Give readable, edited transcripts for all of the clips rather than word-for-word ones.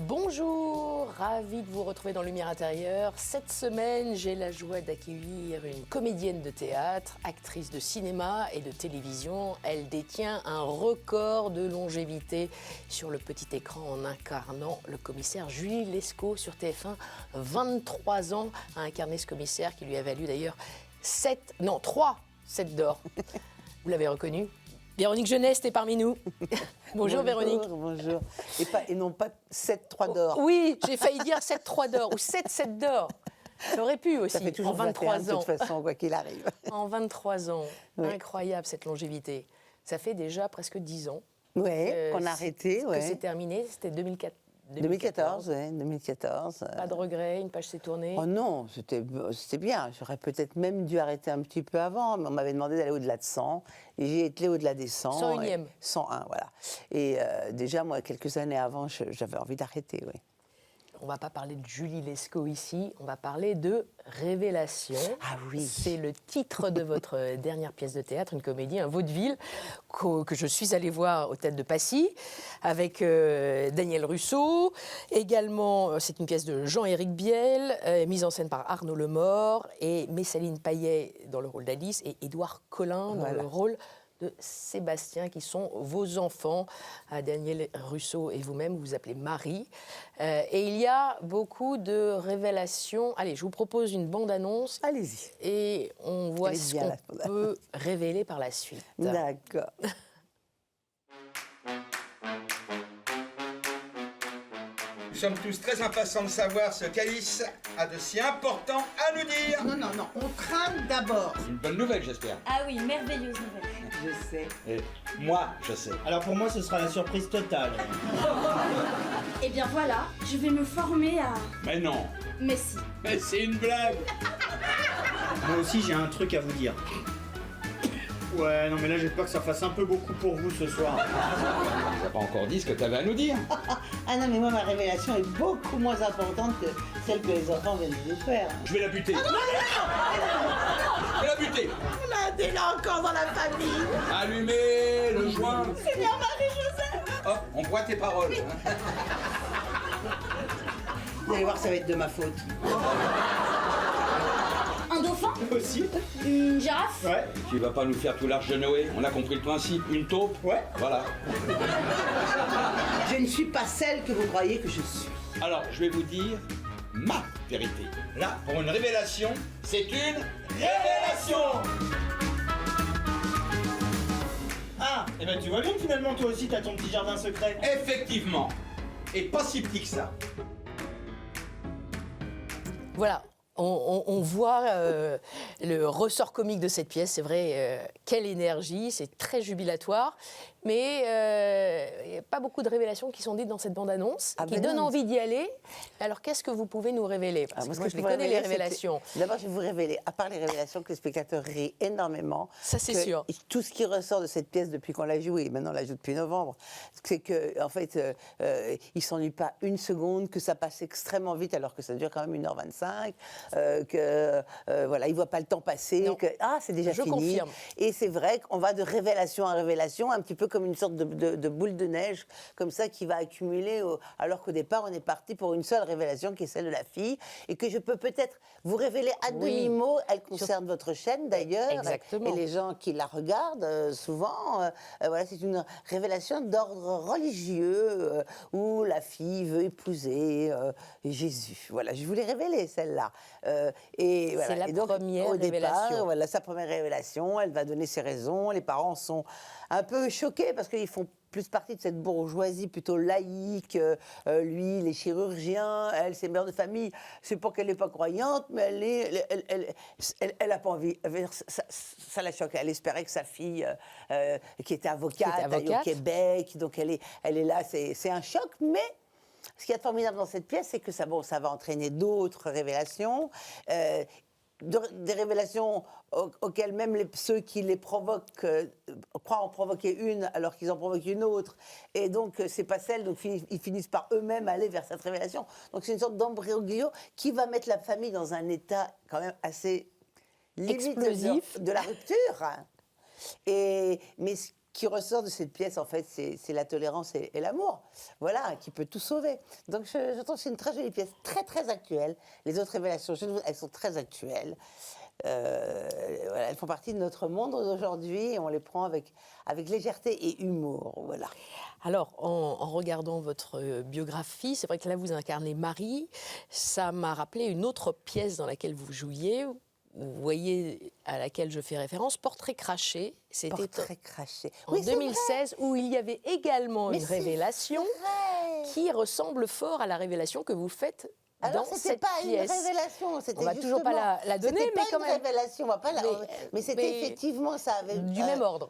Bonjour, ravi de vous retrouver dans Lumière intérieure. Cette semaine, j'ai la joie d'accueillir une comédienne de théâtre, actrice de cinéma et de télévision. Elle détient un record de longévité sur le petit écran en incarnant le commissaire Julie Lescaut sur TF1. 23 ans à incarner ce commissaire qui lui a valu d'ailleurs 3 7 d'or. Vous l'avez reconnu ? Véronique Jeunesse est parmi nous. Bonjour Véronique. Bonjour. Et non pas 7-3 d'or. Oui, j'ai failli dire 7-3 d'or ou 7-7 d'or. Ça aurait pu aussi, ça fait toujours en 23 21, ans. De toute façon, quoi qu'il arrive. En 23 ans, oui. Incroyable cette longévité. Ça fait déjà presque 10 ans. Oui, qu'on a arrêté. Que c'est terminé, c'était 2014, oui, 2014. Pas de regret, une page s'est tournée. Oh non, c'était bien. J'aurais peut-être même dû arrêter un petit peu avant, mais on m'avait demandé d'aller au-delà de 100. Et j'ai été au-delà des 100. 101e. 101, voilà. Et déjà, moi, quelques années avant, j'avais envie d'arrêter, oui. On ne va pas parler de Julie Lescaut ici, on va parler de Révélation. Ah oui. C'est le titre de votre dernière pièce de théâtre, une comédie, un vaudeville, que je suis allée voir au Théâtre de Passy, avec Daniel Russo. Également, c'est une pièce de Jean-Éric Biel, mise en scène par Arnaud Lemort, et Messaline Payet dans le rôle d'Alice, et Édouard Collin dans le rôle de Sébastien, qui sont vos enfants. Daniel Russo et vous-même, vous vous appelez Marie. Et il y a beaucoup de révélations. Allez, je vous propose une bande-annonce. Allez-y. Et on voit ce qu'on peut révéler par la suite. D'accord. Nous sommes tous très impatients de savoir ce qu'Alice a de si important à nous dire. Non, on crame d'abord. Une bonne nouvelle, j'espère. Ah oui, merveilleuse nouvelle. Je sais. Et moi, je sais. Alors pour moi, ce sera la surprise totale. Eh bien voilà, je vais me former à... Mais non. Mais si. Mais c'est une blague. Moi aussi, j'ai un truc à vous dire. Ouais, non mais là, j'ai peur que ça fasse un peu beaucoup pour vous ce soir. Tu n'as pas encore dit ce que tu avais à nous dire. Ah non, mais moi, ma révélation est beaucoup moins importante que celle que les enfants viennent de nous faire. Je vais la buter. Je vais la buter. On a un délinquant dans la famille. Allumez le joint. C'est bien Marie-Joseph. Hop, on voit tes paroles. Vous allez voir, ça va être de ma faute. Un dauphin? Aussi? Une girafe? Ouais. Tu vas pas nous faire tout l'arche de Noé. On a compris le principe. Une taupe. Ouais. Voilà. Je ne suis pas celle que vous croyez que je suis. Alors, je vais vous dire ma vérité. Là, pour une révélation, c'est une révélation. Ah, et ben tu vois bien que finalement, toi aussi, t'as ton petit jardin secret. Effectivement. Et pas si petit que ça. Voilà. On voit le ressort comique de cette pièce, c'est vrai, quelle énergie, c'est très jubilatoire, mais il n'y a pas beaucoup de révélations qui sont dites dans cette bande-annonce, qui donnent envie d'y aller. Alors qu'est-ce que vous pouvez nous révéler? Parce que moi, je les connais, les révélations. D'abord, je vais vous révéler, à part les révélations, que le spectateur rit énormément. Ça, c'est sûr. Tout ce qui ressort de cette pièce depuis qu'on l'a jouée, maintenant on la joue depuis novembre, c'est que en fait, il ne s'ennuie pas une seconde, que ça passe extrêmement vite alors que ça dure quand même 1h25, voilà, il ne voit pas le temps passer, que c'est déjà fini. Je confirme. Et c'est vrai qu'on va de révélation en révélation, un petit peu comme une sorte de boule de neige, comme ça, qui va accumuler, alors qu'au départ, on est parti pour une seule révélation, qui est celle de la fille, et que je peux peut-être vous révéler à demi-mot. Elle concerne votre chaîne, d'ailleurs. Exactement. Et les gens qui la regardent, souvent, voilà, c'est une révélation d'ordre religieux, où la fille veut épouser Jésus. Voilà, je voulais révéler celle-là. Et voilà. C'est la donc, première au révélation. départ, voilà, sa première révélation, elle va donner ses raisons. Les parents sont un peu choqués parce qu'ils font plus partie de cette bourgeoisie plutôt laïque. Lui, il est chirurgien, elle, c'est mère de famille. C'est pas qu'elle n'est pas croyante, mais elle a pas envie. Ça la choque. Elle espérait que sa fille, qui était avocate, aille au Québec, donc elle est là. C'est un choc, mais ce qui est formidable dans cette pièce, c'est que ça va entraîner d'autres révélations. Des révélations auxquelles même ceux qui les provoquent croient en provoquer une alors qu'ils en provoquent une autre. Et donc, c'est pas celle, donc ils finissent par eux-mêmes aller vers cette révélation. Donc, c'est une sorte d'embroglio qui va mettre la famille dans un état quand même assez limite explosif de la rupture. Mais ce qui ressort de cette pièce, en fait, c'est la tolérance et l'amour. Voilà, qui peut tout sauver. Donc, je trouve que c'est une très jolie pièce, très, très actuelle. Les autres révélations, elles sont très actuelles. Voilà, elles font partie de notre monde d'aujourd'hui et on les prend avec légèreté et humour. Voilà. Alors, en regardant votre biographie, c'est vrai que là, vous incarnez Marie. Ça m'a rappelé une autre pièce dans laquelle vous jouiez. Vous voyez, à laquelle je fais référence, Portrait craché. C'était Portrait craché. en Oui, c'est 2016, où il y avait également Mais une c'est révélation vrai. qui ressemble fort à la révélation que vous faites Alors, dans c'était cette pas pièce. une révélation, c'était On va toujours pas la donner, c'était mais pas quand une même. révélation, on va pas mais c'était mais effectivement ça avait du même ordre.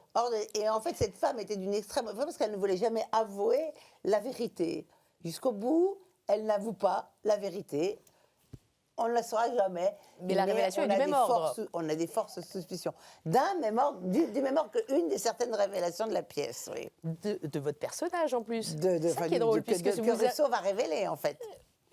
Et en fait, cette femme était d'une extrême, parce qu'elle ne voulait jamais avouer la vérité. Jusqu'au bout, elle n'avoue pas la vérité. On ne la saura jamais. Mais la révélation est du même ordre. On a des forces suspicions. D'un même ordre, du même ordre qu'une des certaines révélations de la pièce, oui. De votre personnage, en plus. C'est ça qui est drôle, puisque que Rousseau va révéler, en fait.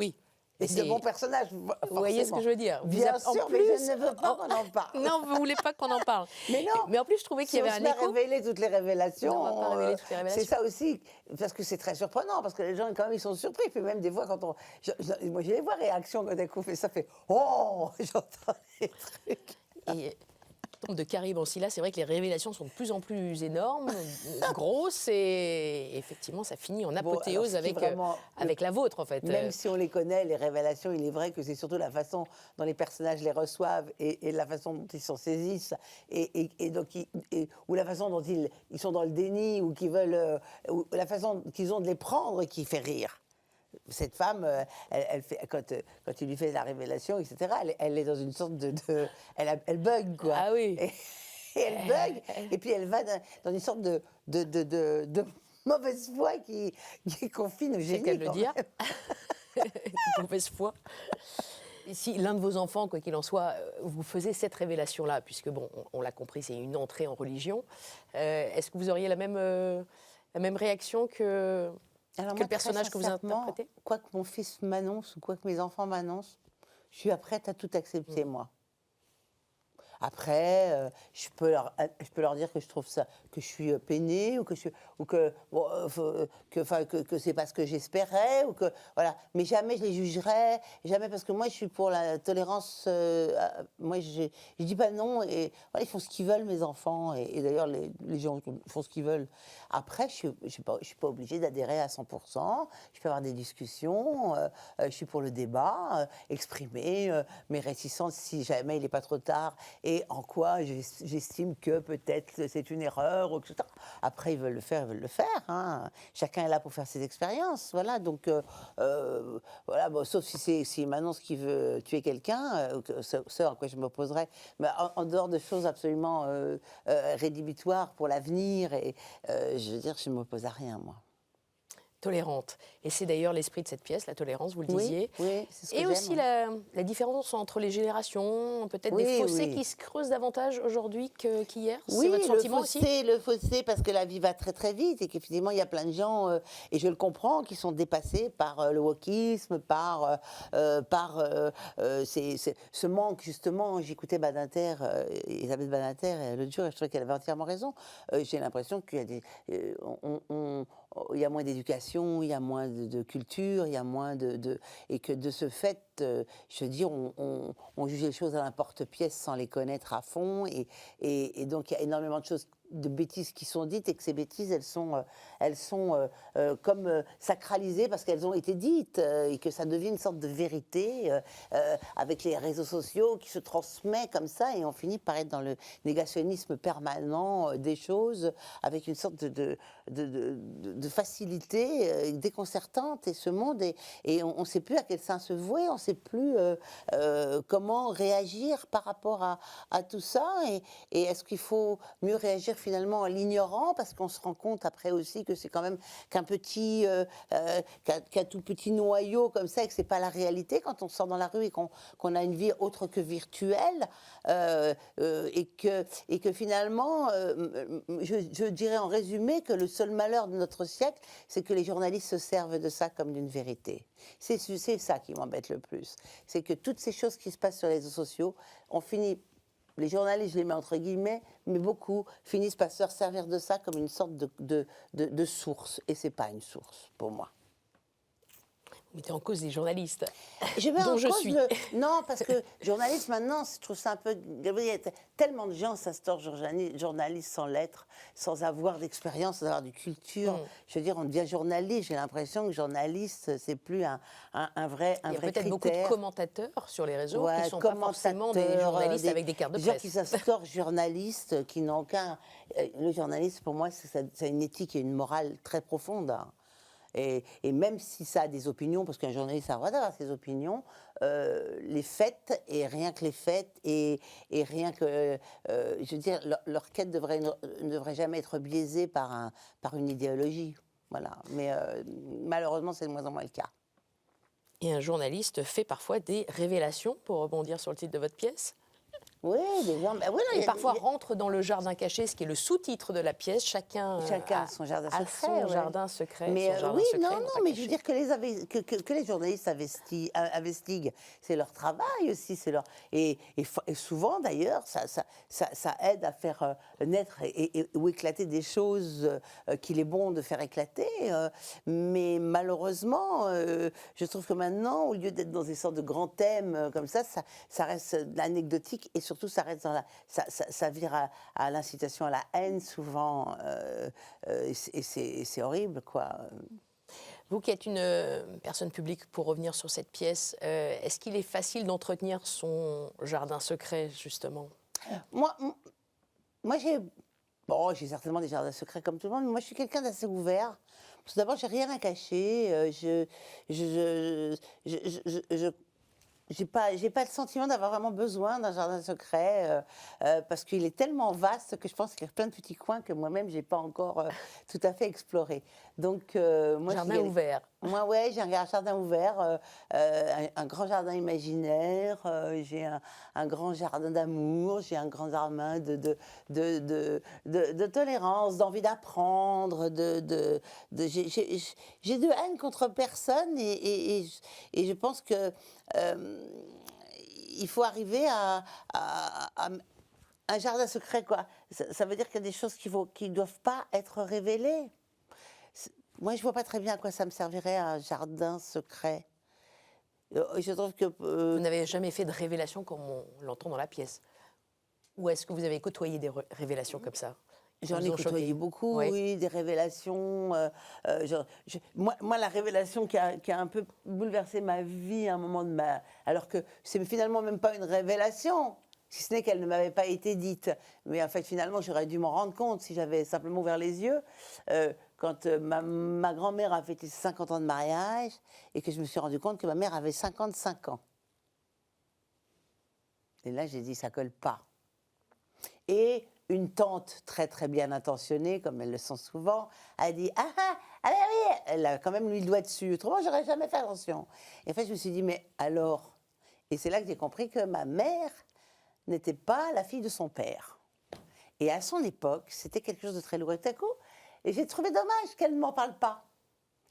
Oui. Et c'est de bons personnages, Vous voyez ce que je veux dire. Bien en sûr, plus, mais je ne veux pas qu'on en parle. Non, vous ne voulez pas qu'on en parle. Mais non. Mais en plus, je trouvais qu'il y avait un Si on se met écho. à révéler toutes les révélations, Non, on va pas révéler toutes les révélations. c'est ça aussi, parce que c'est très surprenant, parce que les gens, quand même, ils sont surpris. Puis même des fois, quand on... moi, j'ai les voir réactions quand d'un coup, ça fait « Oh !» J'entends des trucs. Et de Karim Ancila, c'est vrai que les révélations sont de plus en plus énormes, grosses, et effectivement, ça finit en apothéose alors, avec la vôtre, en fait. Même si on les connaît, les révélations, il est vrai que c'est surtout la façon dont les personnages les reçoivent et la façon dont ils s'en saisissent, ou la façon dont ils sont dans le déni, ou qu'ils veulent, ou la façon qu'ils ont de les prendre qui fait rire. Cette femme, elle fait, quand il lui fait la révélation, etc., elle est dans une sorte elle bug, quoi. Ah oui. Et elle bug, et puis elle va dans une sorte de mauvaise foi qui confine au génie. C'est le cas de le quand dire. même. Une mauvaise foi. Et si l'un de vos enfants, quoi qu'il en soit, vous faisait cette révélation-là, puisque, bon, on l'a compris, c'est une entrée en religion, est-ce que vous auriez la même réaction que Alors le moi, personnage que vous très sincèrement, interprétez? quoi que mon fils m'annonce ou quoi que mes enfants m'annoncent, je suis prête à tout accepter, moi. Après, je peux leur dire que je trouve ça, que je suis peinée, ou que c'est pas ce que j'espérais, ou que voilà. Mais jamais je les jugerai, jamais, parce que moi je suis pour la tolérance. Moi je dis pas non, et voilà, ils font ce qu'ils veulent, mes enfants, et d'ailleurs les gens font ce qu'ils veulent. Après, je suis pas obligée d'adhérer à 100%. Je peux avoir des discussions. Je suis pour le débat, exprimer mes réticences si jamais il n'est pas trop tard. Et en quoi j'estime que peut-être c'est une erreur, etc. Après, ils veulent le faire, hein. Chacun est là pour faire ses expériences, voilà. Donc, voilà, bon, sauf si m'annonce qu'il veut tuer quelqu'un, ce à quoi je m'opposerais. Mais en dehors de choses absolument rédhibitoires pour l'avenir, et je veux dire, je ne m'oppose à rien, moi. Tolérante. Et c'est d'ailleurs l'esprit de cette pièce, la tolérance, vous le disiez. Oui, c'est ce que Et j'aime, aussi hein. la différence entre les générations, peut-être Oui, des fossés oui. qui se creusent davantage aujourd'hui qu'hier. Oui, C'est votre sentiment aussi? le fossé, parce que la vie va très très vite et qu'effectivement il y a plein de gens, et je le comprends, qui sont dépassés par le wokisme, par ce manque, justement. J'écoutais Badinter, Elisabeth Badinter, l'autre jour, et je trouvais qu'elle avait entièrement raison. J'ai l'impression qu'il y a il y a moins d'éducation, il y a moins de culture, il y a moins et que de ce fait, je veux dire, on juge les choses à l'emporte-pièce sans les connaître à fond, et donc il y a énormément de choses, de bêtises qui sont dites, et que ces bêtises, elles sont comme sacralisées parce qu'elles ont été dites, et que ça devient une sorte de vérité avec les réseaux sociaux qui se transmet comme ça, et on finit par être dans le négationnisme permanent des choses, avec une sorte de facilité déconcertante, et ce monde, et on ne sait plus à quel sein se vouer, on ne sait plus comment réagir par rapport à tout ça, et est-ce qu'il faut mieux réagir finalement en l'ignorant, parce qu'on se rend compte après aussi que c'est quand même qu'un tout petit noyau comme ça, et que c'est pas la réalité quand on sort dans la rue et qu'on a une vie autre que virtuelle, et que finalement, je dirais en résumé que le seul malheur de notre siècle, c'est que les journalistes se servent de ça comme d'une vérité. C'est ça qui m'embête le plus. C'est que toutes ces choses qui se passent sur les réseaux sociaux, on finit les journalistes, je les mets entre guillemets, mais beaucoup finissent par se servir de ça comme une sorte de source. Et c'est pas une source pour moi. Vous mettez en cause les journalistes. Je mets dont en je cause suis. Non, parce que journaliste, maintenant, je trouve ça un peu... Il y a tellement de gens s'instaurent journalistes sans lettres, sans avoir d'expérience, sans avoir de culture. Je veux dire, on devient journaliste. J'ai l'impression que journaliste, c'est plus un vrai Il y a vrai peut-être beaucoup de critère. commentateurs sur les réseaux qui Ouais, ne sont pas forcément des commentateurs, journalistes avec des cartes de des gens presse. qui s'instaurent journalistes, qui n'ont aucun... Le journaliste, pour moi, c'est une éthique et une morale très profonde. Hein. Et même si ça a des opinions, parce qu'un journaliste a le droit d'avoir ses opinions, les faits, et rien que les faits, et rien que... je veux dire, leur quête ne devrait jamais être biaisée par une idéologie. Voilà. Mais malheureusement, c'est de moins en moins le cas. Et un journaliste fait parfois des révélations, pour rebondir sur le titre de votre pièce. Oui, des gens... oui, non, Et parfois rentre dans le jardin caché, ce qui est le sous-titre de la pièce. Chacun a son jardin secret. son ouais. jardin secret. Mais son jardin oui, secret, non, pas mais je caché. veux dire que les journalistes investiguent, c'est leur travail aussi, et souvent d'ailleurs, ça aide à faire naître ou éclater des choses qu'il est bon de faire éclater. Mais malheureusement, je trouve que maintenant, au lieu d'être dans des sortes de grands thèmes comme ça reste anecdotique et surtout ça reste ça vire à l'incitation à la haine souvent, et c'est horrible, quoi. Vous qui êtes une personne publique, pour revenir sur cette pièce, est-ce qu'il est facile d'entretenir son jardin secret, justement? Moi j'ai certainement des jardins secrets comme tout le monde, mais moi je suis quelqu'un d'assez ouvert. Parce que d'abord, j'ai rien à cacher. J'ai pas le sentiment d'avoir vraiment besoin d'un jardin secret parce qu'il est tellement vaste que je pense qu'il y a plein de petits coins que moi-même j'ai pas encore tout à fait exploré. Donc moi, Jardin ouvert. Moi, ouais, j'ai un jardin ouvert, un grand jardin imaginaire. J'ai un grand jardin d'amour. J'ai un grand jardin de tolérance, d'envie d'apprendre. J'ai de haine contre personne et je pense que il faut arriver à un jardin secret, quoi. Ça veut dire qu'il y a des choses qui ne doivent pas être révélées. Moi, je ne vois pas très bien à quoi ça me servirait un jardin secret. Je trouve que... Vous n'avez jamais fait de révélation comme on l'entend dans la pièce? Ou est-ce que vous avez côtoyé des révélations comme ça? J'en ai côtoyé beaucoup, oui, des révélations. Moi, la révélation qui a un peu bouleversé ma vie à un moment de ma... Alors que c'est finalement même pas une révélation, si ce n'est qu'elle ne m'avait pas été dite. Mais en fait, finalement, j'aurais dû m'en rendre compte si j'avais simplement ouvert les yeux. Quand ma grand-mère a fêté ses 50 ans de mariage et que je me suis rendu compte que ma mère avait 55 ans. Et là, j'ai dit, ça colle pas. Et une tante très très bien intentionnée, comme elles le sont souvent, a dit « Ah ah, allez, oui !» Elle a quand même mis le doigt dessus. Autrement, j'aurais jamais fait attention. Et en fait, je me suis dit « Mais alors ?» Et c'est là que j'ai compris que ma mère n'était pas la fille de son père. Et à son époque, c'était quelque chose de très lourd. Et tout à coup, et j'ai trouvé dommage qu'elle ne m'en parle pas.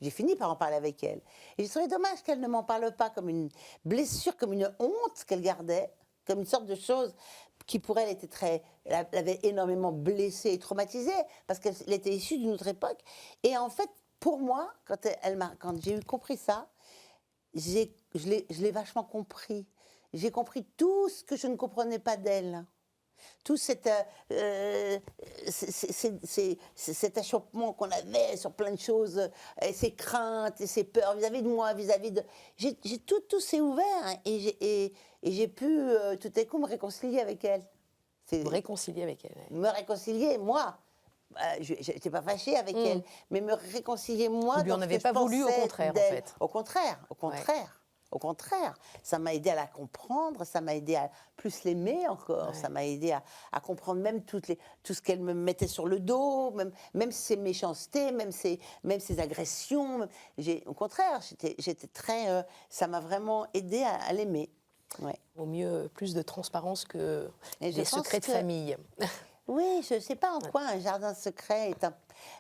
J'ai fini par en parler avec elle. Et j'ai trouvé dommage qu'elle ne m'en parle pas comme une blessure, comme une honte qu'elle gardait, comme une sorte de chose qui pour elle l'avait énormément blessée et traumatisée, parce qu'elle était issue d'une autre époque. Et en fait, pour moi, quand j'ai compris ça, je l'ai vachement compris. J'ai compris tout ce que je ne comprenais pas d'elle. Tout cet achoppement qu'on avait sur plein de choses, et ses craintes et ses peurs vis-à-vis de moi, vis-à-vis de... Tout s'est ouvert, hein, et j'ai pu tout à coup me réconcilier avec elle. Vous réconcilier avec elle? Me réconcilier, moi. Je n'étais pas fâchée avec elle, mais me réconcilier, moi. Vous lui en avez pas voulu, au contraire, en fait. Au contraire. Au contraire, ça m'a aidé à la comprendre, ça m'a aidé à plus l'aimer encore, ça m'a aidé à comprendre même tout ce qu'elle me mettait sur le dos, même ses méchancetés, même ses agressions. Au contraire, j'étais très... ça m'a vraiment aidé à l'aimer. Ouais. Au mieux, plus de transparence que les secrets de famille. Oui, je ne sais pas en quoi un jardin secret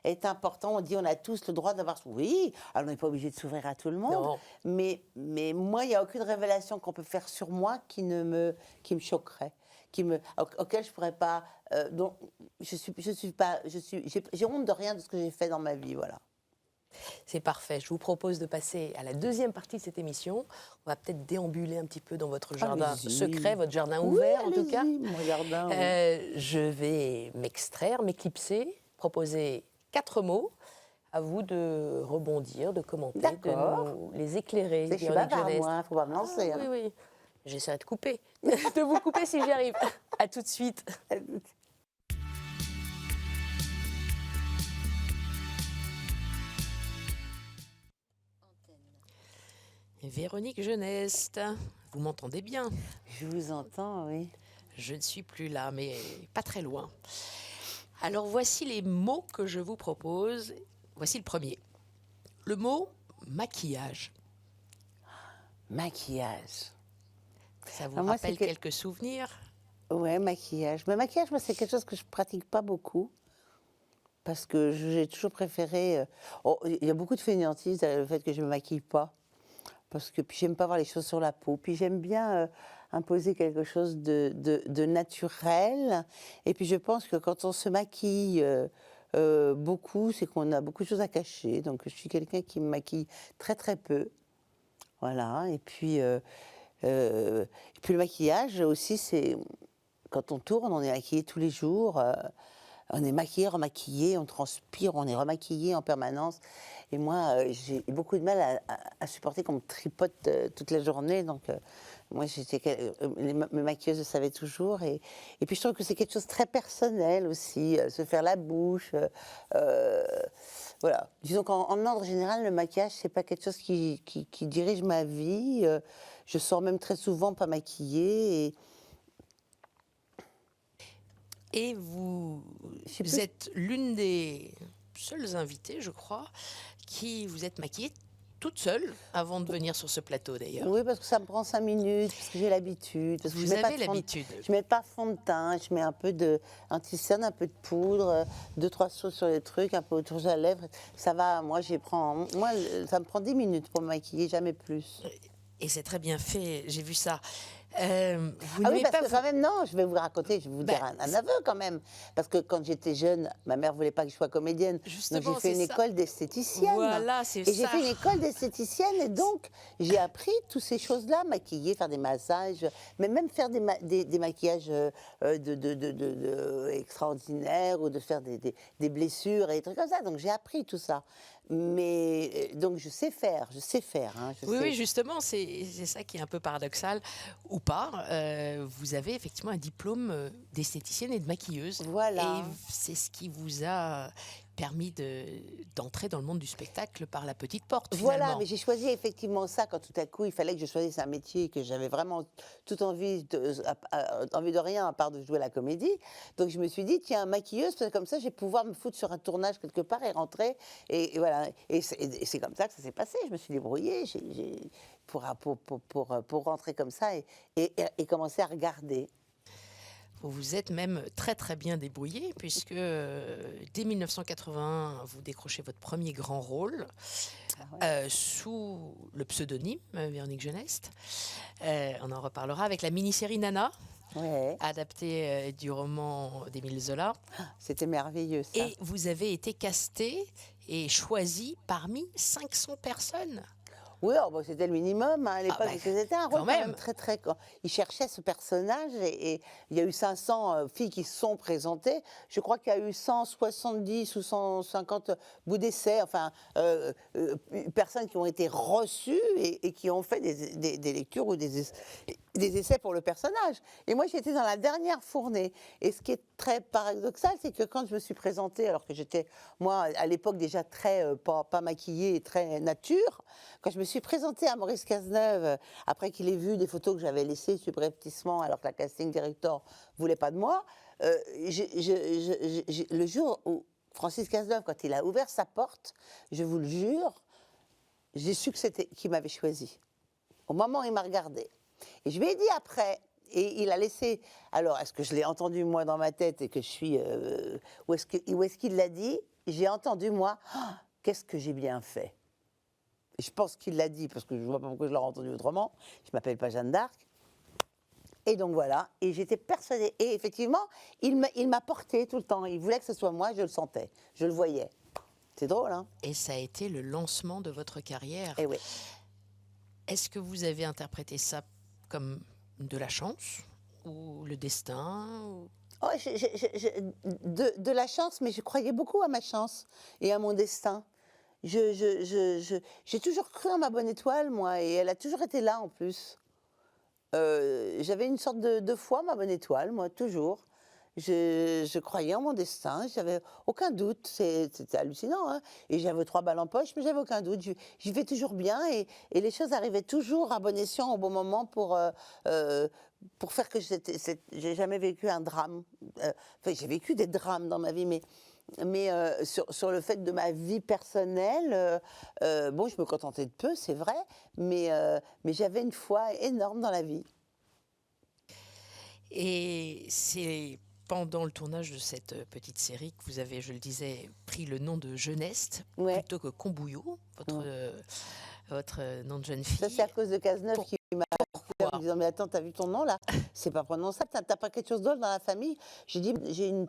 est important. On dit on a tous le droit d'avoir... Oui, alors on n'est pas obligé de s'ouvrir à tout le monde. Non. Mais moi, il n'y a aucune révélation qu'on peut faire sur moi qui me choquerait, auxquelles je pourrais pas, dont j'ai honte de rien de ce que j'ai fait dans ma vie, voilà. C'est parfait. Je vous propose de passer à la deuxième partie de cette émission. On va peut-être déambuler un petit peu dans votre jardin Allez-y. secret, votre jardin ouvert en tout cas. Allez-y, mon jardin. Oui. Je vais m'éclipser, proposer 4 mots. À vous de rebondir, de commenter, de D'accord. nous les éclairer. Je suis Véronique bavarde, Jeunesse. moi, faut pas me lancer. Ah, hein. oui, oui. J'essaierai de couper, de vous couper si j'y arrive. À tout de suite. Véronique Jeunesse, vous m'entendez bien? Je vous entends, oui. Je ne suis plus là, mais pas très loin. Alors voici les mots que je vous propose. Voici le premier. Le mot maquillage. Maquillage. Ça vous Ah, moi, rappelle c'est que- quelques souvenirs? Ouais, maquillage. Mais maquillage, moi, c'est quelque chose que je pratique pas beaucoup. Parce que j'ai toujours préféré. Il y a beaucoup de fainéantise derrière le fait que je me maquille pas. Parce que puis j'aime pas voir les choses sur la peau. Puis j'aime bien imposer quelque chose de naturel. Et puis je pense que quand on se maquille beaucoup, c'est qu'on a beaucoup de choses à cacher. Donc je suis quelqu'un qui me maquille très très peu. Voilà. Et puis le maquillage aussi, c'est quand on tourne, on est maquillé tous les jours. On est maquillé, remaquillé, on transpire, on est remaquillé en permanence. Et moi, j'ai beaucoup de mal à supporter qu'on me tripote toute la journée. Donc, moi, mes maquilleuses le savaient toujours. Et puis, je trouve que c'est quelque chose de très personnel aussi, se faire la bouche. Voilà. Disons qu'en ordre général, le maquillage, c'est pas quelque chose qui dirige ma vie. Je sors même très souvent pas maquillée. Et vous Je sais plus. êtes l'une des seules invitées, je crois, qui vous êtes maquillée toute seule avant de venir sur ce plateau d'ailleurs. Oui, parce que ça me prend 5 minutes, parce que j'ai l'habitude. parce que Vous je mets pas avez de fond de- l'habitude. Je mets pas fond de teint, je mets un peu de anti-cerne, un peu de poudre, 2-3 choses sur les trucs, un peu autour de la lèvre. Ça va, moi, ça me prend 10 minutes pour me maquiller, jamais plus. Et c'est très bien fait, j'ai vu ça. Vous Ah oui, n'aimez parce pas que vous- quand même, non, je vais vous raconter, je vais vous Bah, dire un aveu quand même. Parce que quand j'étais jeune, ma mère voulait pas que je sois comédienne. Justement, Donc j'ai fait c'est une ça. école d'esthéticienne. Voilà, c'est Et j'ai ça. fait une école d'esthéticienne et donc j'ai appris toutes ces choses-là, maquiller, faire des massages, mais même faire des maquillages extraordinaires ou de faire des blessures et des trucs comme ça. Donc j'ai appris tout ça. Mais donc je sais faire. Hein, je Oui, sais. oui, justement, c'est ça qui est un peu paradoxal, ou pas. Vous avez effectivement un diplôme d'esthéticienne et de maquilleuse. Voilà. Et c'est ce qui vous a permis d'entrer dans le monde du spectacle par la petite porte, Voilà, finalement. mais j'ai choisi effectivement ça quand tout à coup il fallait que je choisisse un métier que j'avais vraiment toute envie de rien à part de jouer à la comédie. Donc je me suis dit, tiens, maquilleuse, parce que comme ça je vais pouvoir me foutre sur un tournage quelque part et rentrer. Et voilà. Et c'est comme ça que ça s'est passé. Je me suis débrouillée pour rentrer comme ça et commencer à regarder. Vous vous êtes même très très bien débrouillé puisque dès 1981, vous décrochez votre premier grand rôle sous le pseudonyme Véronique Jeunesse. On en reparlera avec la mini-série Nana, Ouais, adaptée du roman d'Émile Zola. c'était merveilleux ça. Et vous avez été casté et choisi parmi 500 personnes. Oui, oh, bon, c'était le minimum hein, à l'époque. bah, parce que c'était un rôle quand quand même même. très, très. Il cherchait ce personnage et il y a eu 500 filles qui se sont présentées. Je crois qu'il y a eu 170 ou 150 bouts d'essai, enfin, personnes qui ont été reçues et qui ont fait des lectures ou des essais pour le personnage. Et moi, j'étais dans la dernière fournée. Et ce qui est très paradoxal, c'est que quand je me suis présentée, alors que j'étais, moi, à l'époque déjà très pas maquillée et très nature, quand je me suis présentée à Maurice Cazeneuve, après qu'il ait vu des photos que j'avais laissées subrepticement, alors que la casting director ne voulait pas de moi, le jour où Francis Cazeneuve, quand il a ouvert sa porte, je vous le jure, j'ai su que c'était qu'il m'avait choisi. Au moment où il m'a regardé. Et je lui ai dit après, et il a laissé. Alors, est-ce que je l'ai entendu moi dans ma tête et que je suis. Où est-ce qu'il l'a dit? J'ai entendu moi, ah, qu'est-ce que j'ai bien fait? Et je pense qu'il l'a dit, parce que je ne vois pas pourquoi je l'aurais entendu autrement. Je ne m'appelle pas Jeanne d'Arc. Et donc voilà, et j'étais persuadée. Et effectivement, il m'a porté tout le temps. Il voulait que ce soit moi, je le sentais, je le voyais. C'est drôle, hein? Et ça a été le lancement de votre carrière. Eh oui. Est-ce que vous avez interprété ça comme de la chance ou le destin Oh, de la chance, mais je croyais beaucoup à ma chance et à mon destin. J'ai toujours cru en ma bonne étoile, moi, et elle a toujours été là en plus. J'avais une sorte de foi, ma bonne étoile, moi, toujours. Je croyais en mon destin, j'avais aucun doute, c'était hallucinant, hein. Et j'avais 3 balles en poche, mais j'avais aucun doute. J'y vais toujours bien et les choses arrivaient toujours à bon escient, au bon moment pour faire que j'ai jamais vécu un drame. Enfin, j'ai vécu des drames dans ma vie, mais sur le fait de ma vie personnelle, bon, je me contentais de peu, c'est vrai, mais j'avais une foi énorme dans la vie. Et c'est pendant le tournage de cette petite série que vous avez, je le disais, pris le nom de Jeuneste Ouais. plutôt que Combouillot, votre nom de jeune fille. Ça, c'est à cause de Cazeneuve qui m'a appelé en me disant « Mais attends, t'as vu ton nom, là? C'est pas prononçable, t'as pas quelque chose d'autre dans la famille ?» J'ai dit « J'ai une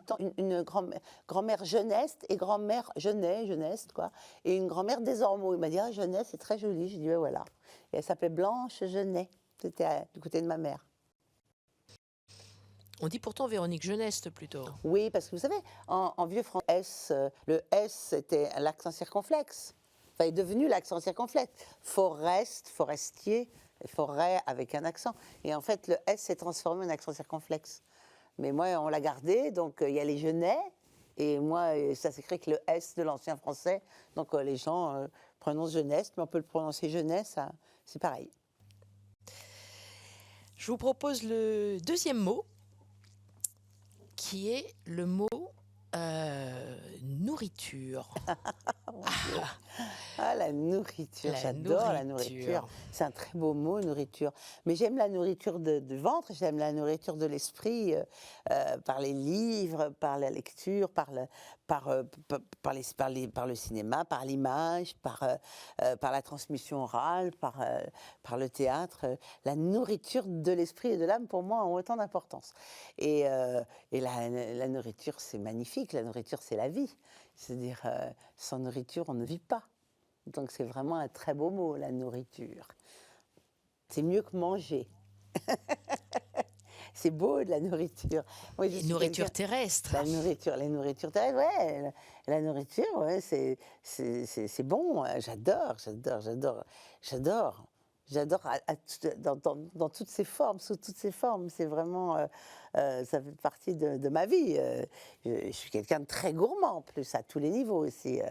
grand-mère Jeuneste et grand-mère Jeuneste, quoi. Et une grand-mère Desormeaux. » Il m'a dit « Ah, Jeunesse, c'est très joli. » J'ai dit « Ben voilà. » Et elle s'appelait Blanche Jeunet. C'était du côté de ma mère. On dit pourtant Véronique Jeuneste plutôt. Oui, parce que vous savez, en vieux français, le S, c'était l'accent circonflexe. Enfin, est devenu l'accent circonflexe. Forest, forestier, et forêt avec un accent. Et en fait, le S s'est transformé en accent circonflexe. Mais moi, on l'a gardé, donc il y a les Genets, et moi, ça s'écrit que le S de l'ancien français. Donc les gens prononcent Jeunesse, mais on peut le prononcer Jeunesse, c'est pareil. Je vous propose le deuxième mot, qui est le mot nourriture. Ah, la nourriture, j'adore la nourriture. C'est un très beau mot, nourriture. Mais j'aime la nourriture du ventre, j'aime la nourriture de l'esprit, par les livres, par la lecture, par le cinéma, par l'image, par la transmission orale, par le théâtre. La nourriture de l'esprit et de l'âme, pour moi, ont autant d'importance. Et la nourriture, c'est magnifique. La nourriture, c'est la vie. C'est-à-dire, sans nourriture, on ne vit pas. Donc, c'est vraiment un très beau mot, la nourriture. C'est mieux que manger. C'est beau, de la nourriture. Moi, nourriture terrestre. La nourriture terrestre, ouais. La nourriture, ouais, c'est bon. J'adore. Dans toutes ses formes, sous toutes ses formes. C'est vraiment, ça fait partie de ma vie. Je suis quelqu'un de très gourmand, en plus, à tous les niveaux aussi.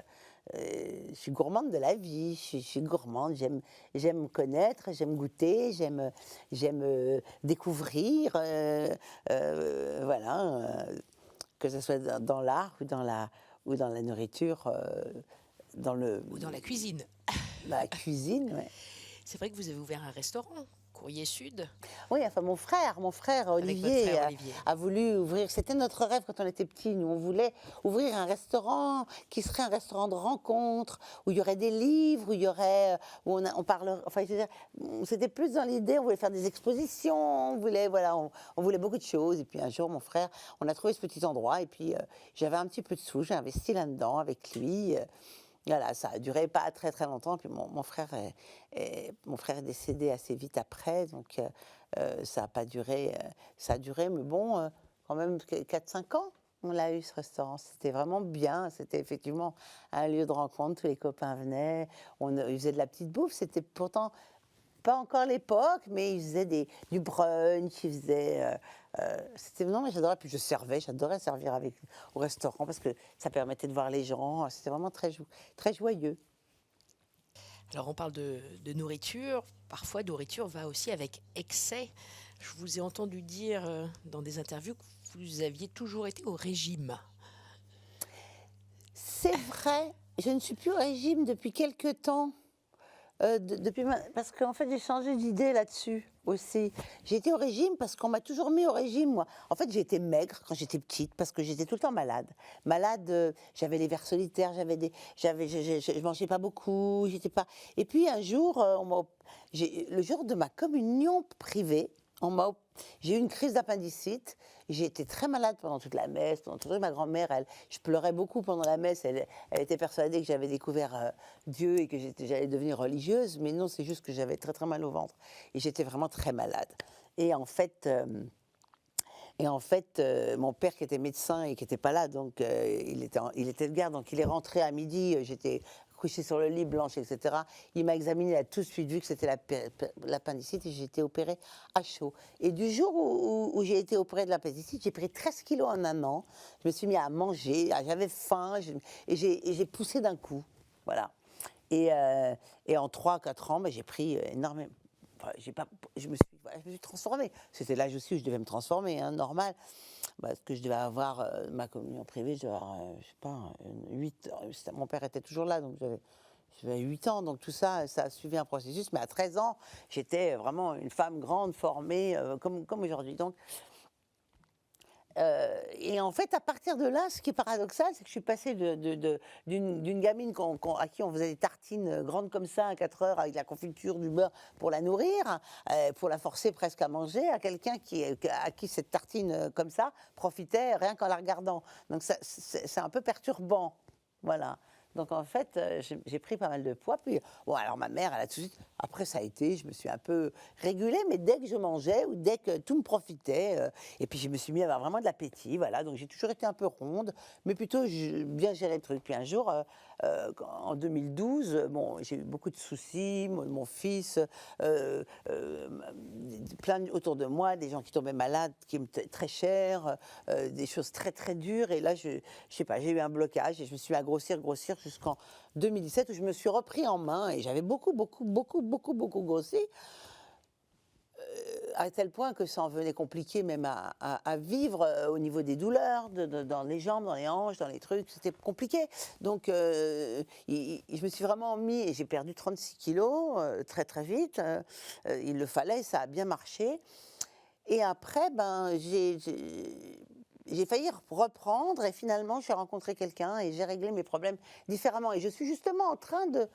Je suis gourmande de la vie, je suis gourmande, j'aime connaître, j'aime goûter, j'aime découvrir, voilà, que ce soit dans l'art ou dans la nourriture, Ou dans la cuisine. La cuisine, ouais. C'est vrai que vous avez ouvert un restaurant, Courrier Sud. Oui, enfin mon frère Olivier, Olivier a voulu ouvrir. C'était notre rêve quand on était petits. Nous, on voulait ouvrir un restaurant qui serait un restaurant de rencontre, où il y aurait des livres, où il y aurait, où on parlerait. Enfin, je veux dire, c'était plus dans l'idée. On voulait faire des expositions. On voulait beaucoup de choses. Et puis un jour, mon frère, on a trouvé ce petit endroit. Et puis j'avais un petit peu de sous. J'ai investi là-dedans avec lui. Voilà, ça a duré pas très très longtemps. Puis mon frère est décédé assez vite après, donc ça n'a pas duré. Ça a duré, mais bon, quand même 4-5 ans. On l'a eu ce restaurant. C'était vraiment bien. C'était effectivement un lieu de rencontre. Tous les copains venaient. Ils faisaient de la petite bouffe. C'était pourtant pas encore l'époque, mais ils faisaient du brunch. Ils faisaient. Non, mais j'adorais. Puis j'adorais servir au restaurant parce que ça permettait de voir les gens. C'était vraiment très joyeux. Alors on parle de nourriture. Parfois, nourriture va aussi avec excès. Je vous ai entendu dire dans des interviews que vous aviez toujours été au régime. C'est vrai. Je ne suis plus au régime depuis quelque temps. Parce qu'en fait, j'ai changé d'idée là-dessus aussi. J'ai été au régime parce qu'on m'a toujours mis au régime, moi. En fait, j'ai été maigre quand j'étais petite parce que j'étais tout le temps malade. J'avais les vers solitaires, je mangeais pas beaucoup, j'étais pas... Et puis un jour, le jour de ma communion privée, J'ai eu une crise d'appendicite. J'ai été très malade pendant toute la messe. Pendant toute ma grand-mère, je pleurais beaucoup pendant la messe. Elle était persuadée que j'avais découvert Dieu et que j'allais devenir religieuse. Mais non, c'est juste que j'avais très très mal au ventre. Et j'étais vraiment très malade. Et en fait, mon père qui était médecin et qui n'était pas là, donc il était de garde, donc il est rentré à midi. J'étais couchée sur le lit, blanche, etc. Il m'a examinée, il a tout de suite vu que c'était l'appendicite et j'ai été opérée à chaud. Et du jour où j'ai été opérée de l'appendicite, j'ai pris 13 kilos en un an. Je me suis mis à manger, j'avais faim et j'ai poussé d'un coup. Voilà. Et en 3-4 ans, j'ai pris énormément. Enfin, je me suis transformée. C'était l'âge aussi où je devais me transformer, hein, normal. Parce que je devais avoir ma communion privée, je devais avoir, je sais pas, 8 ans. Mon père était toujours là, donc j'avais 8 ans. Donc tout ça, ça a suivi un processus. Mais à 13 ans, j'étais vraiment une femme grande, formée, comme aujourd'hui. Donc, et en fait, à partir de là, ce qui est paradoxal, c'est que je suis passée d'une gamine à qui on faisait des tartines grandes comme ça à 4 heures avec de la confiture, du beurre pour la nourrir, pour la forcer presque à manger, à quelqu'un à qui cette tartine comme ça profitait rien qu'en la regardant. Donc c'est un peu perturbant. Voilà. Donc en fait, j'ai pris pas mal de poids. Puis, bon, alors ma mère, elle a tout de suite. Après, ça a été, je me suis un peu régulée, mais dès que je mangeais ou dès que tout me profitait, et puis je me suis mis à avoir vraiment de l'appétit. Voilà, donc j'ai toujours été un peu ronde, mais plutôt bien géré le truc. Puis un jour, en 2012, bon, j'ai eu beaucoup de soucis. Mon fils, plein autour de moi, des gens qui tombaient malades, qui me coûtaient très cher, des choses très très dures. Et là, je sais pas, j'ai eu un blocage et je me suis mis à grossir jusqu'en 2017 où je me suis repris en main et j'avais beaucoup grossi, à tel point que ça en venait compliqué même à vivre au niveau des douleurs, dans les jambes, dans les hanches, dans les trucs, c'était compliqué. Donc je me suis vraiment mis, et j'ai perdu 36 kilos très très vite, il le fallait, ça a bien marché. Et après, j'ai failli reprendre et finalement, j'ai rencontré quelqu'un et j'ai réglé mes problèmes différemment. Et je suis justement en train de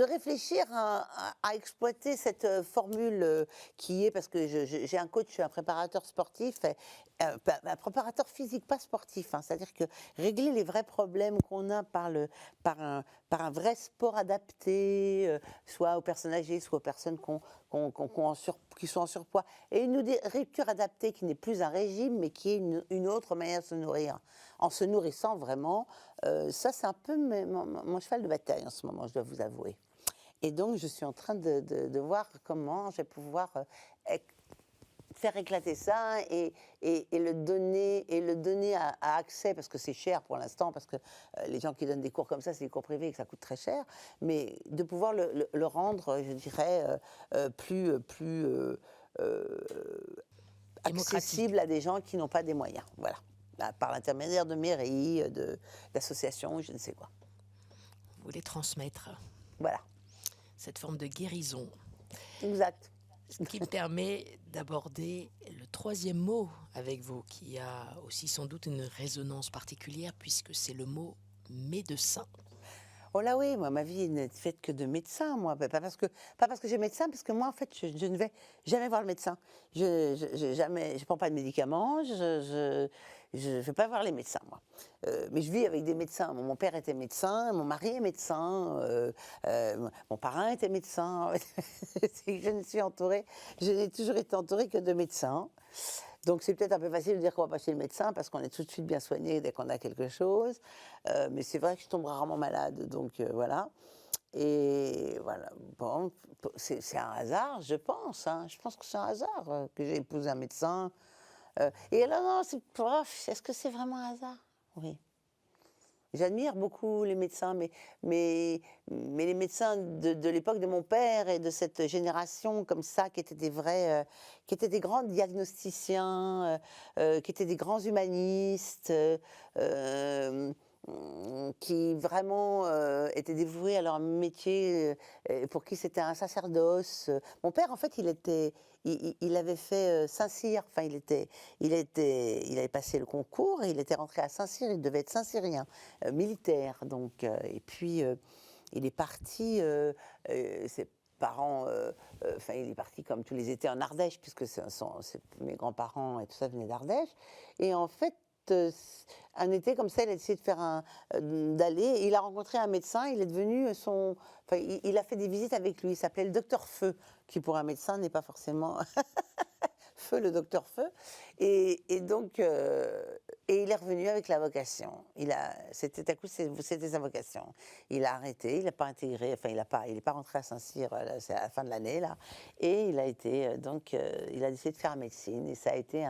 réfléchir à exploiter cette formule qui est, parce que j'ai un coach, un préparateur sportif, un préparateur physique, pas sportif, hein, c'est-à-dire que régler les vrais problèmes qu'on a par un vrai sport adapté, soit aux personnes âgées, soit aux personnes qui sont en surpoids, et une nourriture adaptée qui n'est plus un régime, mais qui est une autre manière de se nourrir, en se nourrissant vraiment. Ça, c'est un peu mon cheval de bataille en ce moment, je dois vous avouer. Et donc, je suis en train de voir comment je vais pouvoir faire éclater ça et le donner à accès, parce que c'est cher pour l'instant, parce que les gens qui donnent des cours comme ça, c'est des cours privés et que ça coûte très cher, mais de pouvoir le rendre, je dirais, plus accessible à des gens qui n'ont pas des moyens. Voilà. Par l'intermédiaire de mairies, d'associations, je ne sais quoi. Vous voulez transmettre Voilà. cette forme de guérison. Exact. Ce qui me permet d'aborder le troisième mot avec vous, qui a aussi sans doute une résonance particulière, puisque c'est le mot médecin. Oh là oui, moi, ma vie n'est faite que de médecins, moi. Pas parce que j'ai médecin, parce que moi, en fait, je ne vais jamais voir le médecin. Je prends pas de médicaments, je ne vais pas voir les médecins, moi. Mais je vis avec des médecins. Mon père était médecin, mon mari est médecin, mon parrain était médecin. Je n'ai toujours été entourée que de médecins. Donc c'est peut-être un peu facile de dire qu'on va pas chez le médecin parce qu'on est tout de suite bien soigné dès qu'on a quelque chose. Mais c'est vrai que je tombe rarement malade, donc voilà. Et voilà, bon, c'est un hasard, je pense. Hein. Je pense que c'est un hasard que j'ai épousé un médecin. Et là, non, est-ce que c'est vraiment un hasard? Oui. J'admire beaucoup les médecins, mais les médecins de l'époque de mon père et de cette génération comme ça, qui étaient qui étaient des grands diagnosticiens, qui étaient des grands humanistes, qui vraiment étaient dévoués à leur métier, pour qui c'était un sacerdoce. Mon père, en fait, il avait fait Saint-Cyr. Enfin, il avait passé le concours et il était rentré à Saint-Cyr. Il devait être Saint-Cyrien, militaire. Donc, et puis il est parti. Ses parents Enfin, il est parti comme tous les étés en Ardèche, puisque mes grands-parents et tout ça venaient d'Ardèche. Et en fait, un été comme ça, il a essayé de faire d'aller. Il a rencontré un médecin. Il est devenu son. Enfin, il a fait des visites avec lui. Il s'appelait le docteur Feu, qui pour un médecin n'est pas forcément Feu, le docteur Feu. Et donc, et il est revenu avec la vocation. C'était à coup, c'était sa vocation. Il a arrêté. Il n'a pas intégré. Enfin, il n'est pas rentré à Saint-Cyr. C'est à la fin de l'année là. Et il a été il a décidé de faire médecine. Et ça a été